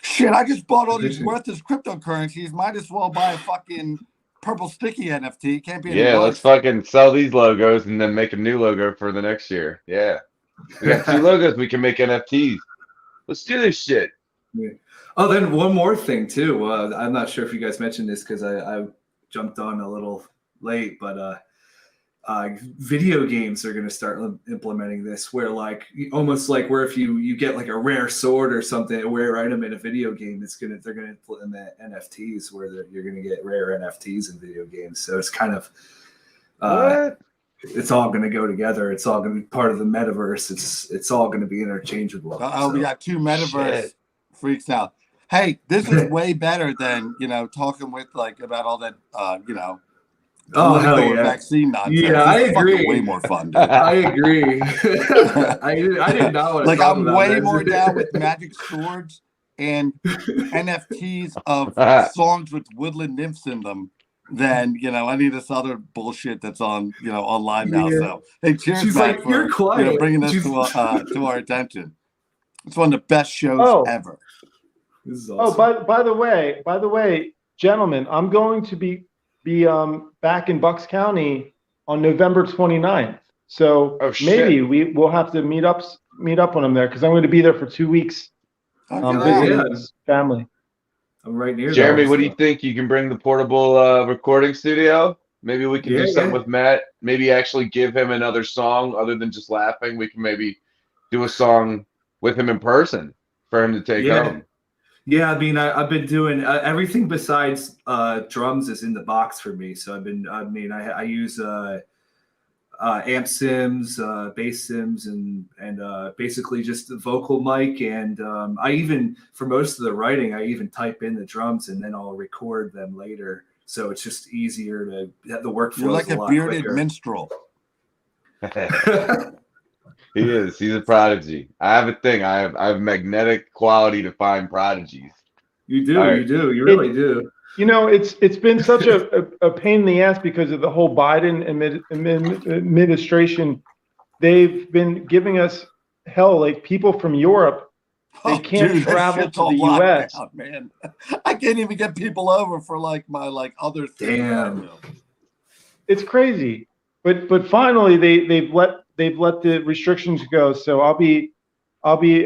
Shit, I just bought all these worthless cryptocurrencies. Might as well buy a fucking Purple Sticky NFT. Can't be any Yeah, worse. let's fucking sell these logos and then make a new logo for the next year. Yeah. We got 2 logos. We can make NFTs. Let's do this shit. Yeah. Oh, then one more thing too. I'm not sure if you guys mentioned this because I jumped on a little late, but video games are going to start implementing this, where like almost like where if you get like a rare sword or something, a rare item in a video game, they're going to implement NFTs where you're going to get rare NFTs in video games. So it's kind of What? it's all going to go together. It's all going to be part of the metaverse. It's all going to be interchangeable. We got 2 metaverse freaks out. Hey, this is way better than talking with like about all that Oh, I'm hell going yeah. vaccine nonsense. Yeah, I It's fucking agree. way more fun, dude. I agree. I did not want to Like, talk I'm about way this. more down with magic swords and NFTs of songs with woodland nymphs in them than any of this other bullshit that's on online now. Yeah. So hey, cheers, She's Matt, like, for you're quiet. bringing this She's... to our attention. It's one of the best shows Oh, ever. This is oh, awesome. by the way, gentlemen, I'm going to be back in Bucks County on November 29th. So Oh shit. maybe we'll have to meet up when I'm there because I'm going to be there for 2 weeks Look at visiting that. Yeah. family. I'm right near Jeremy, those. what do you think? You can bring the portable recording studio? Maybe we can do Yeah, something yeah. with Matt. Maybe actually give him another song other than just laughing. We can maybe do a song with him in person for him to take Yeah. home. Yeah, I mean, I've been doing everything besides drums is in the box for me. So I use amp sims, bass sims, and basically just the vocal mic. And I even, for most of the writing, I even type in the drums and then I'll record them later. So it's just easier to the workflow. You're like a a lot bearded quicker. minstrel. He is. He's a prodigy. I have a thing. I have magnetic quality to find prodigies. You do. All right. You do. You really do. It's been such a pain in the ass because of the whole Biden administration. They've been giving us hell. Like people from Europe, they can't Dude, that travel shit's to the on U.S. lockdown, man. I can't even get people over for like my other thing. Damn. It's crazy. But finally they've let the restrictions go. So I'll be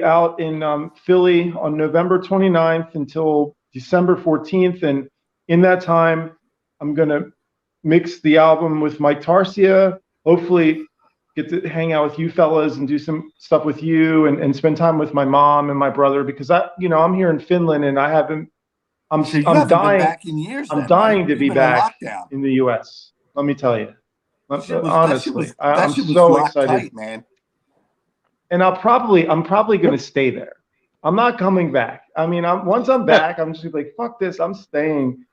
out in Philly on November 29th until December 14th, and in that time I'm gonna mix the album with Mike Tarsia. Hopefully get to hang out with you fellas and do some stuff with you and spend time with my mom and my brother because I'm here in Finland and I haven't So you I'm haven't been dying back in years. I'm then, dying right? to You've be been on back lockdown. in the US. Let me tell you. Honestly, that I'm shit was so locked excited. tight, man. And I'm probably going to stay there. I'm not coming back. I mean, once I'm back, I'm just gonna be like, fuck this. I'm staying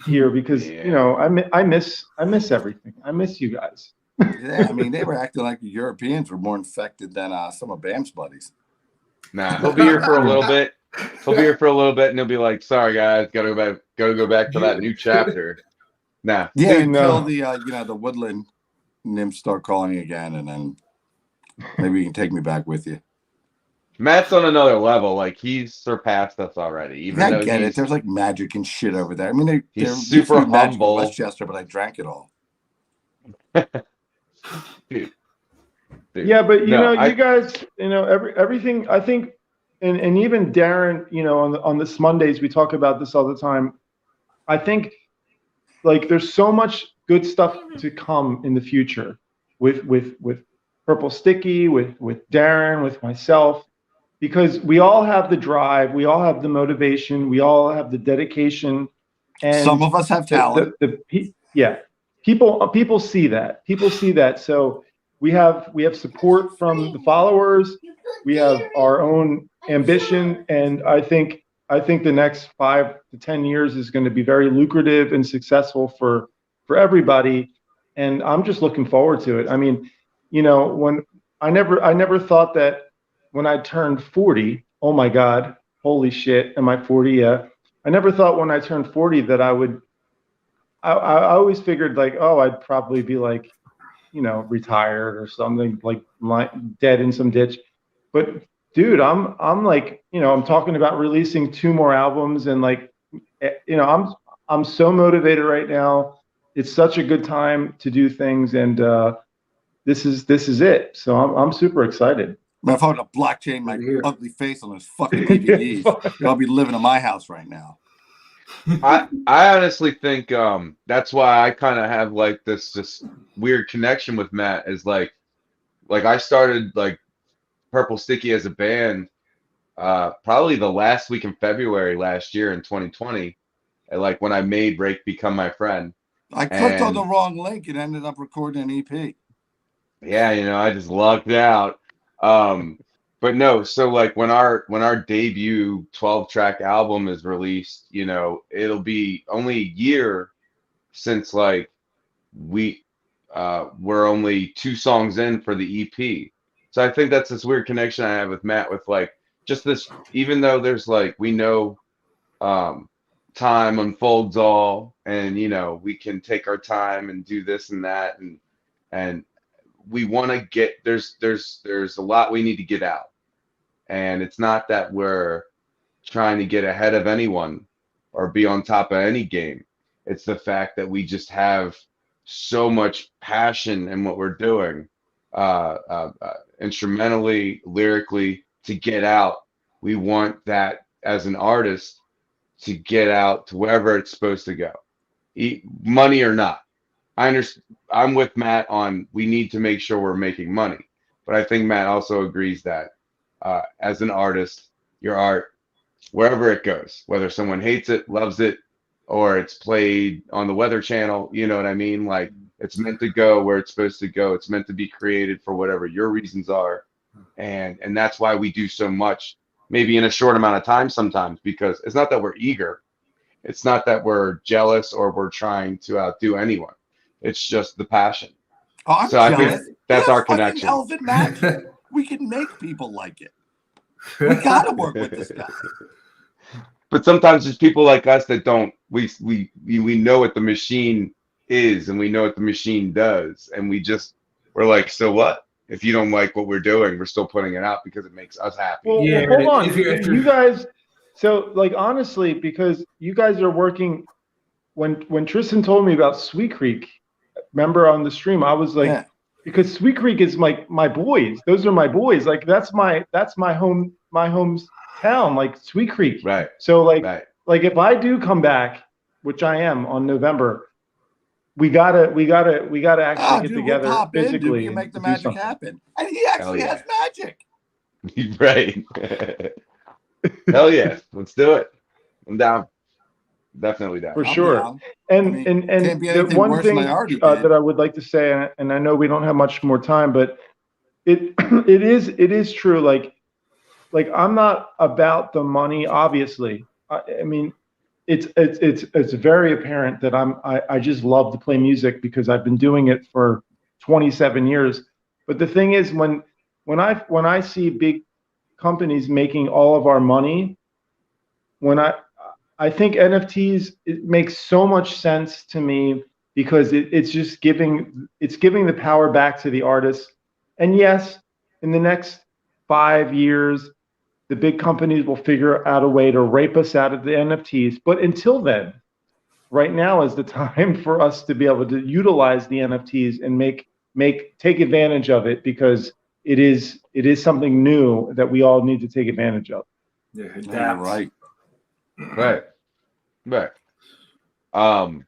here because Yeah. I miss everything. I miss you guys. Yeah, I mean, they were acting like the Europeans were more infected than some of Bam's buddies. Nah, he'll be here for a little bit. He'll be here for a little bit, and he'll be like, "Sorry, guys, gotta go back to that new chapter." Nah, Yeah, Dude, until no. the woodland nymphs start calling again, and then maybe you can take me back with you. Matt's on another level. Like he's surpassed us already. Even I though get it. There's like magic and shit over there. I mean, there he's used super to be magic in humble. Westchester, but I drank it all. Dude. Yeah, but No, you guys, everything. I think, and even Darren, on this Mondays we talk about this all the time. I think, like, there's so much good stuff to come in the future with Purple Sticky, with Darren, with myself, because we all have the drive, we all have the motivation, we all have the dedication, and Some of us have talent. People see that. People see that. So we have support from the followers. We have our own ambition, and I think the next 5 to 10 years is going to be very lucrative and successful for everybody. And I'm just looking forward to it. I mean, when I never thought that when I turned 40, oh my God, holy shit, am I 40? Yeah. I never thought when I turned 40 that I would. I always figured like, oh, I'd probably be like, retired or something, like dead in some ditch. But dude, I'm like, I'm talking about releasing 2 more albums and like, I'm so motivated right now. It's such a good time to do things, and this is it. So I'm super excited. Man, if I had a blockchain my ugly face on those fucking DVDs, I'll be living in my house right now. I honestly think that's why I kind of have like this just weird connection with Matt is like I started like Purple Sticky as a band probably the last week in February last year in 2020, and like when I made Rake Become My Friend. I clicked on the wrong link and ended up recording an EP. Yeah, I just lucked out. But no, so like when our debut 12-track album is released, it'll be only a year since like we're only 2 songs in for the EP. So I think that's this weird connection I have with Matt with like just this, even though there's like we know um time unfolds all, and we can take our time and do this and that, and we want to get there's a lot we need to get out. And it's not that we're trying to get ahead of anyone or be on top of any game. It's the fact that we just have so much passion in what we're doing, instrumentally, lyrically, to get out. We want that as an artist to get out to wherever it's supposed to go, money or not. I understand. I'm with Matt on we need to make sure we're making money, but I think Matt also agrees that as an artist, your art, wherever it goes, whether someone hates it, loves it, or it's played on the Weather Channel, you know what I mean? Like it's meant to go where it's supposed to go. It's meant to be created for whatever your reasons are, and that's why we do so much, maybe in a short amount of time sometimes, because it's not that we're eager, it's not that we're jealous or we're trying to outdo anyone. It's just the passion. Oh, I'm So I think jealous. that's We our have fucking connection. Elvin Magic. We can make people like it. We gotta work with this guy. But sometimes there's people like us that don't. We know what the machine is, and we know what the machine does, and we're like, so what? If you don't like what we're doing, we're still putting it out because it makes us happy. Well, Yeah, hold on. if you're- You guys, so like honestly, because you guys are working. When Tristan told me about Sweet Creek, remember on the stream, I was like, Yeah. because Sweet Creek is my boys. Those are my boys. Like that's my hometown, like Sweet Creek. Right. So like Right. if I do come back, which I am on November, we gotta actually get Dude, together we'll pop in, dude. physically We can and make the do magic something. happen. And he actually Hell has magic. Right. Hell yeah. Let's do it. I'm down. Definitely down. For I'm sure. down. And I mean, and can't be the anything one worse thing than I already did. that I would like to say, and I know we don't have much more time, but it it is true. Like I'm not about the money, obviously. I mean, it's very apparent that I just love to play music because I've been doing it for 27 years. But the thing is, when I see big companies making all of our money, when I think NFTs, it makes so much sense to me because it's just giving the power back to the artists. And yes, in the next 5 years, the big companies will figure out a way to rape us out of the NFTs. But until then, right now is the time for us to be able to utilize the NFTs and take advantage of it because it is something new that we all need to take advantage of. Yeah, No, you're adapt. right. Right. Right. Um,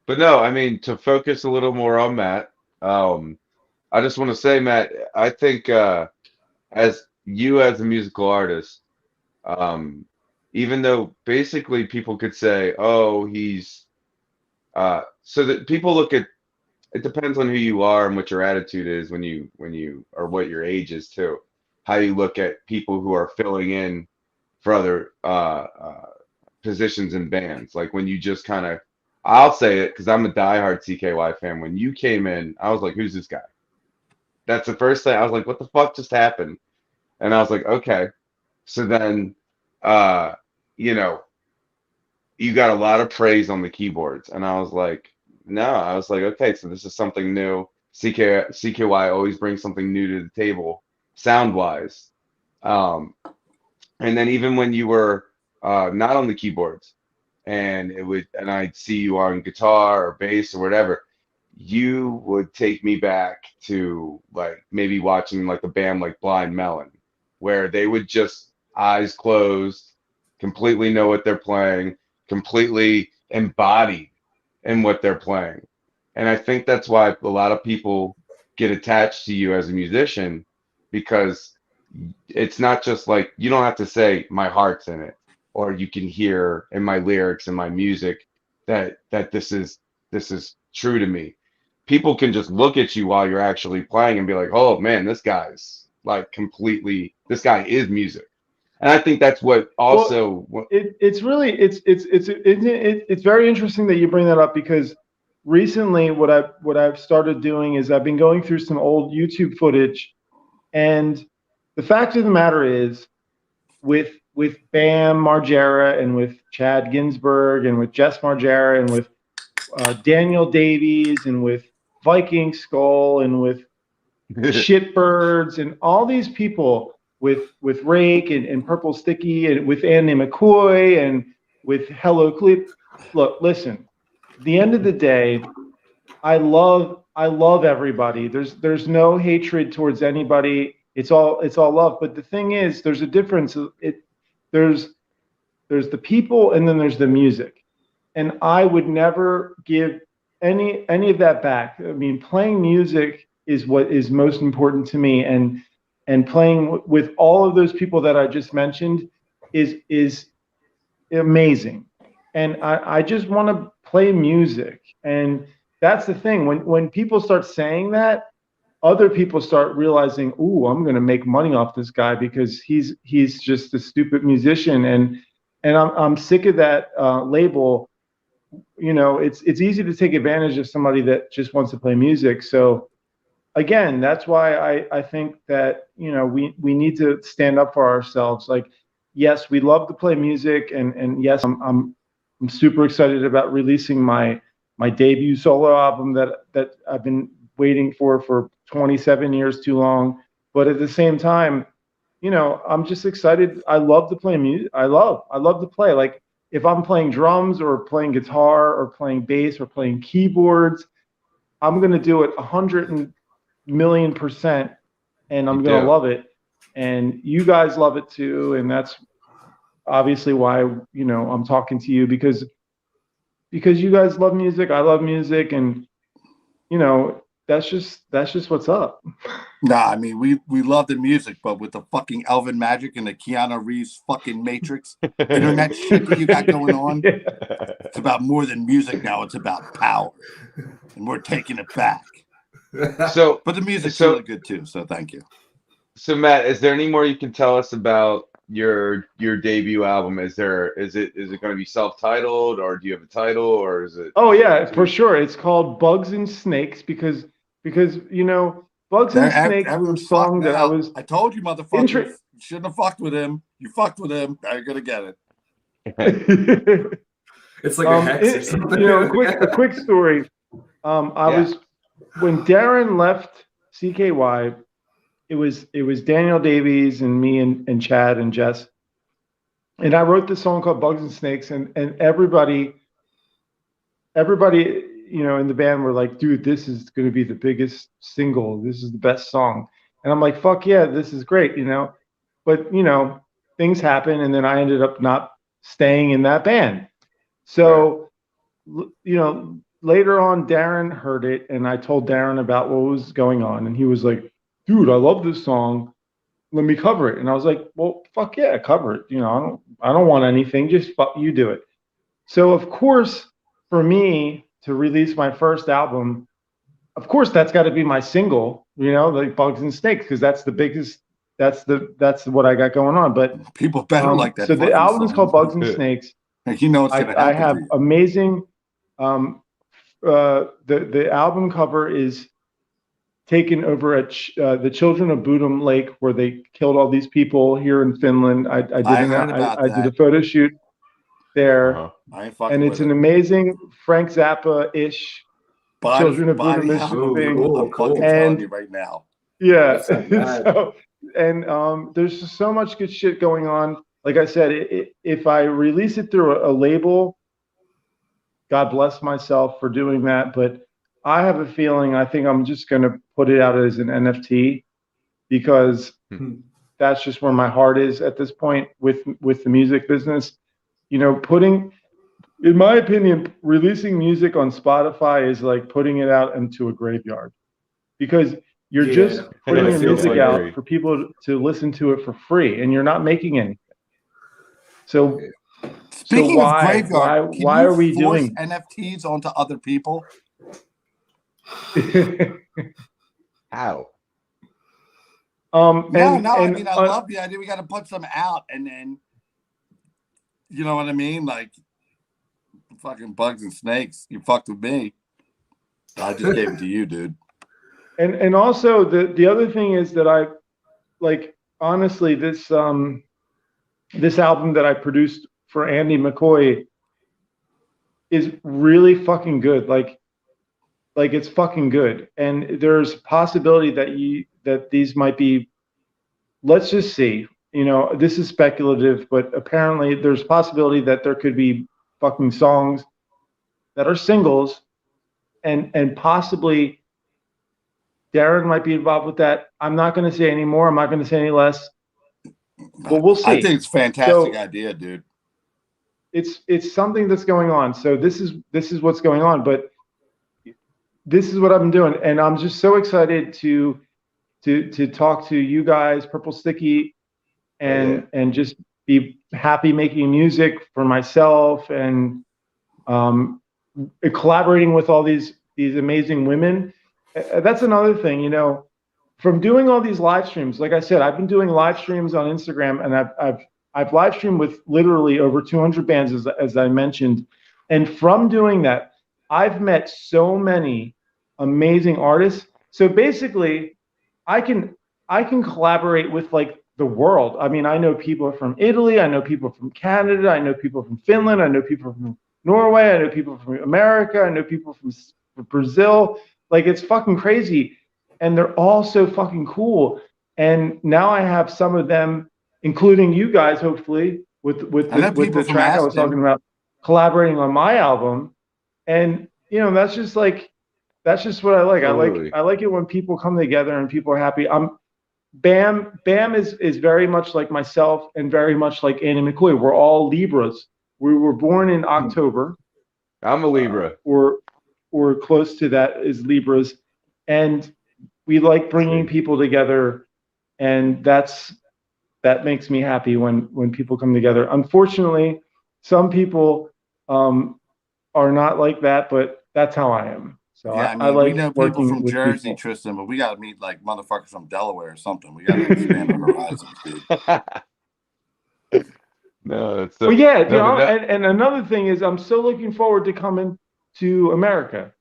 but no, I mean, to focus a little more on Matt, I just want to say, Matt, I think as a musical artist, um, even though basically people could say, oh, he's so that people look at it depends on who you are and what your attitude is when you or what your age is too. How you look at people who are filling in for other positions in bands. Like when you just kind of, I'll say it because I'm a diehard CKY fan. When you came in, I was like, who's this guy? That's the first thing. I was like, what the fuck just happened? And I was like, okay. So then, uh, you know, you got a lot of praise on the keyboards. And I was like, no, I was like, okay, so this is something new. CKY always brings something new to the table, sound wise. Um, and then even when you were not on the keyboards, and I'd see you on guitar or bass or whatever, you would take me back to like maybe watching like a band like Blind Melon, where they would just eyes closed, completely know what they're playing, completely embodied in what they're playing. And I think that's why a lot of people get attached to you as a musician because it's not just like you don't have to say my heart's in it, or you can hear in my lyrics and my music that this is true to me. People can just look at you while you're actually playing and be like, oh man, this guy's like completely, this guy is music. And I think that's what also It's really it's very interesting that you bring that up because recently what I've started doing is I've been going through some old YouTube footage, and the fact of the matter is, with Bam Margera and with Chad Ginsburg and with Jess Margera and with Daniel Davies and with Viking Skull and with Shitbirds and all these people, with Rake and Purple Sticky and with Andy McCoy and with Hello Cleve. Look, listen. At the end of the day, I love everybody. There's no hatred towards anybody. It's all love. But the thing is, there's a difference. There's there's the people and then there's the music. And I would never give any of that back. I mean, playing music is what is most important to me, and playing with all of those people that I just mentioned is amazing. And I just want to play music. And that's the thing. When people start saying that, other people start realizing, "Ooh, I'm going to make money off this guy because he's just a stupid musician." And I'm sick of that label. You know, it's easy to take advantage of somebody that just wants to play music. So again, that's why I think that, you know, we need to stand up for ourselves. Like, yes, we love to play music, and yes, I'm super excited about releasing my debut solo album that I've been waiting for 27 years too long. But at the same time, you know, I'm just excited. I love to play music. I love to play. Like, if I'm playing drums or playing guitar or playing bass or playing keyboards, I'm gonna do it 100,000,000%, and You I'm gonna do. love it. And you guys love it too, and that's obviously why, you know, I'm talking to you, because you guys love music. I love music, and you know, that's just what's up. Nah, I mean, we love the music, but with the fucking Elvin Magic and the Keanu Reeves fucking Matrix internet shit that you got going on, it's about more than music now. It's about power, and we're taking it back. So, But the music's so, really good too, so thank you. so Matt, is there any more you can tell us about your debut album? Is it going to be self-titled, or do you have a title, or is it? Oh yeah, for sure. It's called Bugs and Snakes because you know, Bugs and Snakes was a Everyone's song fucked that I now. was I told you, motherfuckers, you shouldn't have fucked with him. You fucked with him. Now you're gonna get it. It's like a hex or something. You know, a quick story. I Yeah. was when Darren left CKY, it was Daniel Davies and me and Chad and Jess. And I wrote this song called Bugs and Snakes, and everybody, you know, in the band were like, dude, this is going to be the biggest single. This is the best song. And I'm like, fuck yeah, this is great, you know. But, you know, things happen, and then I ended up not staying in that band. So, you know, later on, Darren heard it, and I told Darren about what was going on, and he was like, dude, I love this song. Let me cover it. And I was like, well, fuck yeah, cover it. You know, I don't want anything. Just you do it. So of course, for me to release my first album, of course that's got to be my single. You know, like Bugs and Snakes, because that's the biggest. That's what I got going on. But People better like that. So the album is called Bugs and Snakes. You know what's gonna happen. I have to you. amazing. The album cover is taken over at the Children of Bodom Lake, where they killed all these people here in Finland. I did a photo shoot there, I ain't fucking and it's an amazing Frank Zappa-ish Children of Bodom-ish thing. I'm fucking telling you right now. Yeah. So, and there's just so much good shit going on. Like I said, if I release it through a label, God bless myself for doing that, but I have a feeling, I think I'm just going to put it out as an NFT, because that's just where my heart is at this point with the music business. You know, in my opinion, releasing music on Spotify is like putting it out into a graveyard, because you're just putting your music out for people to listen to it for free, and you're not making anything. So Speaking of graveyard, why are we doing NFTs onto other people? How? I mean, I love the idea. We got to put some out, and then, you know what I mean? Like, fucking Bugs and Snakes. You fucked with me. I just gave it to you, dude. And also the other thing is that I like honestly this this album that I produced for Andy McCoy is really fucking good. Like it's fucking good. And there's a possibility that these might be, let's just see. You know, this is speculative, but apparently there's a possibility that there could be fucking songs that are singles and possibly Darren might be involved with that. I'm not going to say any more. I'm not going to say any less. But we'll see. I think it's a fantastic idea, dude. It's something that's going on. So this is what's going on. But this is what I've been doing, and I'm just so excited to talk to you guys, Purple Sticky, and just be happy making music for myself and collaborating with all these amazing women. That's another thing, you know, from doing all these live streams. Like I said, I've been doing live streams on Instagram, and I've live streamed with literally over 200 bands, as I mentioned. And from doing that, I've met so many amazing artists. So basically, I can collaborate with like the world. I mean, I know people from Italy, I know people from Canada, I know people from Finland, I know people from Norway, I know people from America, I know people from Brazil. Like, it's fucking crazy. And they're all so fucking cool. And now I have some of them, including you guys, hopefully, with the track I was talking about, collaborating on my album. And, you know, that's just what I like. Totally. I like it when people come together and people are happy. Bam is very much like myself and very much like Andy McCoy. We're all Libras. We were born in October. I'm a Libra. Or close to that is Libras. And we like bringing people together, and that makes me happy when people come together. Unfortunately, some people are not like that, but that's how I am. So yeah, I like we know people from Jersey, people. Tristan, but we got to meet like motherfuckers from Delaware or something. We got to expand our horizons, dude. No, it's well, yeah, you know, and another thing is I'm so looking forward to coming to America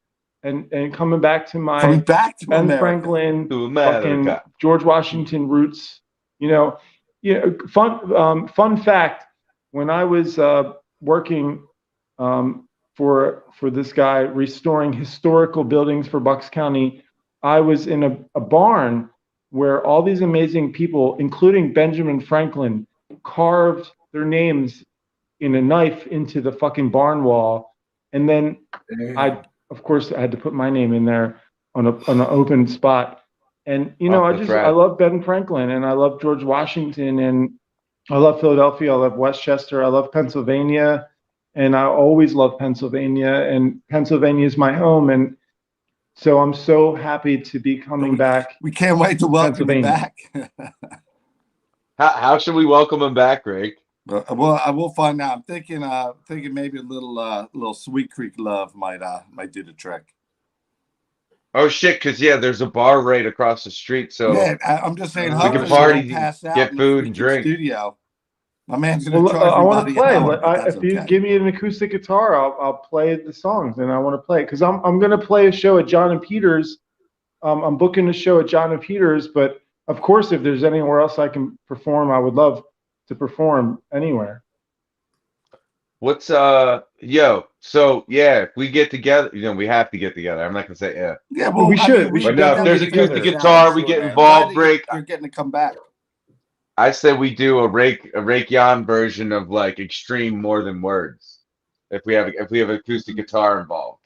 and coming back to my Ben Franklin, fucking George Washington roots. You know, fun fact, when I was working for this guy restoring historical buildings for Bucks County, I was in a barn where all these amazing people, including Benjamin Franklin, carved their names in a knife into the fucking barn wall. And then I had to put my name in there on an open spot. And, you know, I love Ben Franklin, and I love George Washington, and I love Philadelphia. I love Westchester. I love Pennsylvania. And I always love Pennsylvania, and Pennsylvania is my home. And so I'm so happy to be coming back. We can't wait to welcome you back. How should we welcome him back, Rick? Well, I will find out. I'm thinking maybe a little Sweet Creek Love might do the trick. Oh shit! Because there's a bar right across the street. So yeah, I'm just saying, we can party, get food, and drink. Studio. My man's gonna charge I want to play. If you give me an acoustic guitar, I'll play the songs, and I want to play because I'm gonna play a show at John and Peters. I'm booking a show at John and Peters, but of course, if there's anywhere else I can perform, I would love to perform anywhere. What's So if we get together, we have to get together. I'm not gonna say yeah. Yeah, well, we should. But no, if there's acoustic guitar, we get involved. Break. You're getting to come back. I said we do a Rake Yan version of like Extreme More Than Words. If we have acoustic guitar involved,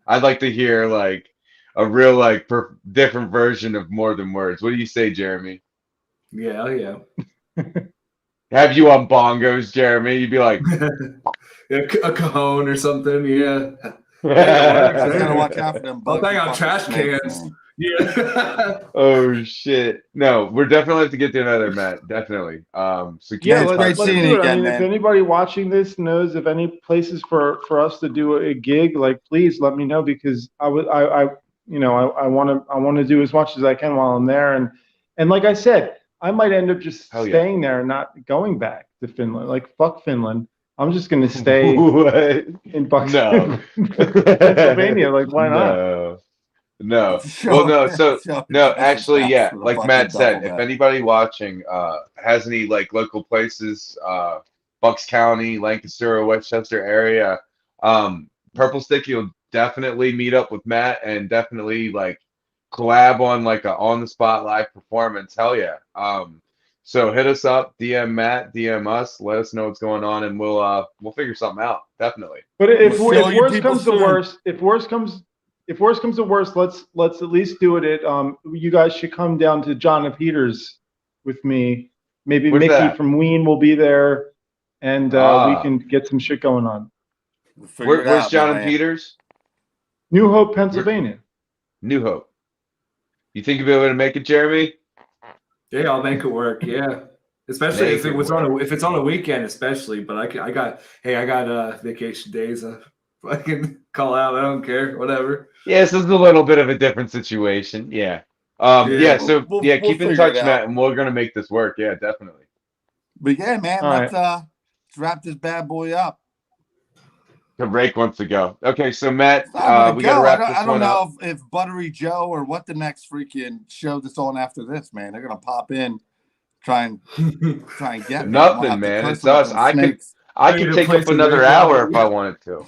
I'd like to hear like a real different version of More Than Words. What do you say, Jeremy? Yeah. Have you on bongos, Jeremy? You'd be like a cajon or something. Yeah. Gotta watch out for them. I'll take out trash cans. Yeah. Oh shit! No, we're definitely have to get together, Matt. Definitely. So let's do it. I mean, if anybody watching this knows of any places for us to do a gig, like please let me know, because I want to do as much as I can while I'm there, and like I said, I might end up just staying there and not going back to Finland. Like fuck Finland. I'm just gonna stay in Bucks, Pennsylvania. Like why not? No. Show Well, no. him- So show him no, Chris's actually, house yeah. with a Like fucking Matt said, duffel if bag. anybody watching has any like local places, Bucks County, Lancaster, or Westchester area, Purple Sticky will definitely meet up with Matt and definitely like collab on like a on the spot live performance. Hell yeah. So hit us up, DM Matt, DM us, let us know what's going on, and we'll figure something out. Definitely. But We'll if show you worst people comes to soon. worst, if worst comes to worst, let's at least do it at you guys should come down to John and Peters with me. Maybe Where's Mickey that? from Ween will be there, and we Ah, can get some shit going on. We'll figure it where's out, my John and man. Peters? New Hope, Where, Pennsylvania. New Hope. You think you'll be able to make it, Jeremy? Yeah, I'll make it work. Yeah, especially Make if it it was work. if it's on a weekend, especially. But I got vacation days. I can call out. I don't care. Whatever. Yes, this is a little bit of a different situation. Yeah. Yeah. Yeah, so yeah, We'll keep in figure it touch, out. Matt, and we're gonna make this work. Yeah, definitely. But yeah, man, All right. let's wrap this bad boy up. The Rake wants to go. Okay, so Matt, It's not gonna we gotta go. wrap I this don't one up. know if Buttery Joe or what the next freaking show that's on after this, man. They're gonna pop in, try and get me. I'm gonna Nothing, have to man. curse It's them like us. little snakes. I Ready could to take play up some another Red hour Rocket. if I wanted to.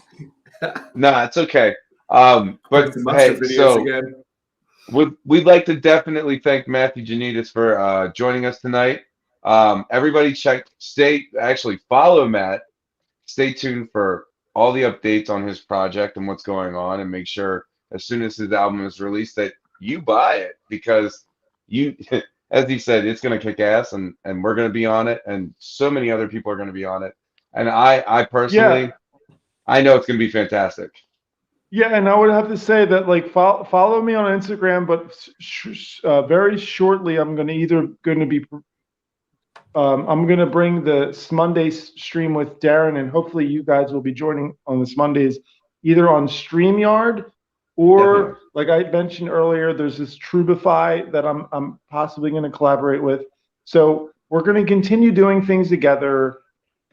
No, it's okay. Play But some mustard hey, videos so again. we'd like to definitely thank Matthew Janitas for joining us tonight. Everybody actually follow Matt. Stay tuned for all the updates on his project and what's going on, and make sure as soon as his album is released that you buy it because you, as he said, it's gonna kick ass, and we're gonna be on it, and so many other people are gonna be on it, and I personally, Yeah. I know it's gonna be fantastic. Yeah, and I would have to say that like follow me on Instagram, but very shortly I'm going to bring the Monday stream with Darren, and hopefully you guys will be joining on this Mondays, either on StreamYard Definitely. or like I mentioned earlier, there's this Trubify that I'm possibly going to collaborate with. So we're going to continue doing things together.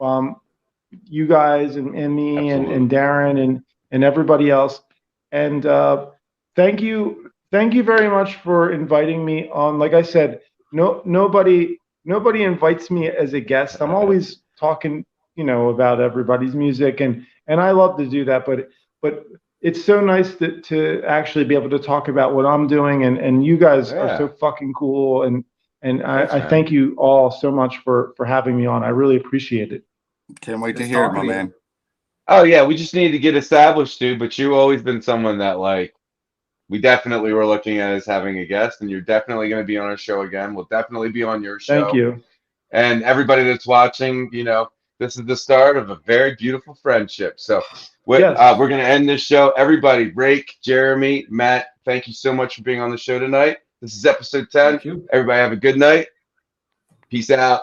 You guys and me and Absolutely. Darren and everybody else. And thank you very much for inviting me on. Like I said, nobody invites me as a guest. I'm always talking, about everybody's music, and I love to do that. But it's so nice to actually be able to talk about what I'm doing, and you guys are so Yeah. fucking cool, and Thanks, I man. thank you all so much for having me on. I really appreciate it. Can't wait to Nice hear it, my talking to you. man. Oh yeah, we just need to get established, dude. But you've always been someone that like we definitely were looking at as having a guest, and you're definitely going to be on our show again. We'll definitely be on your Thank show. you. And everybody that's watching, this is the start of a very beautiful friendship. So Yes. we're going to end this show. Everybody, Rake, Jeremy, Matt, thank you so much for being on the show tonight. This is episode 10. Thank you. Everybody have a good night. Peace out.